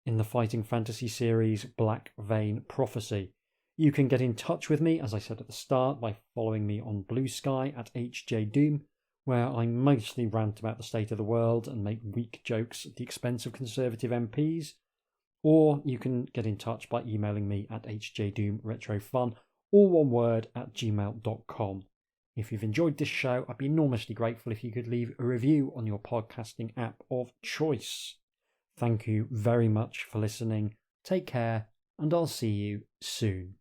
in the fighting fantasy series Black Vein Prophecy. You can get in touch with me, as I said at the start, by following me on Blue Sky at HJDoom, where I mostly rant about the state of the world and make weak jokes at the expense of Conservative MPs. Or you can get in touch by emailing me at hjdoomretrofun, all one word, at gmail.com. If you've enjoyed this show, I'd be enormously grateful if you could leave a review on your podcasting app of choice. Thank you very much for listening. Take care, and I'll see you soon.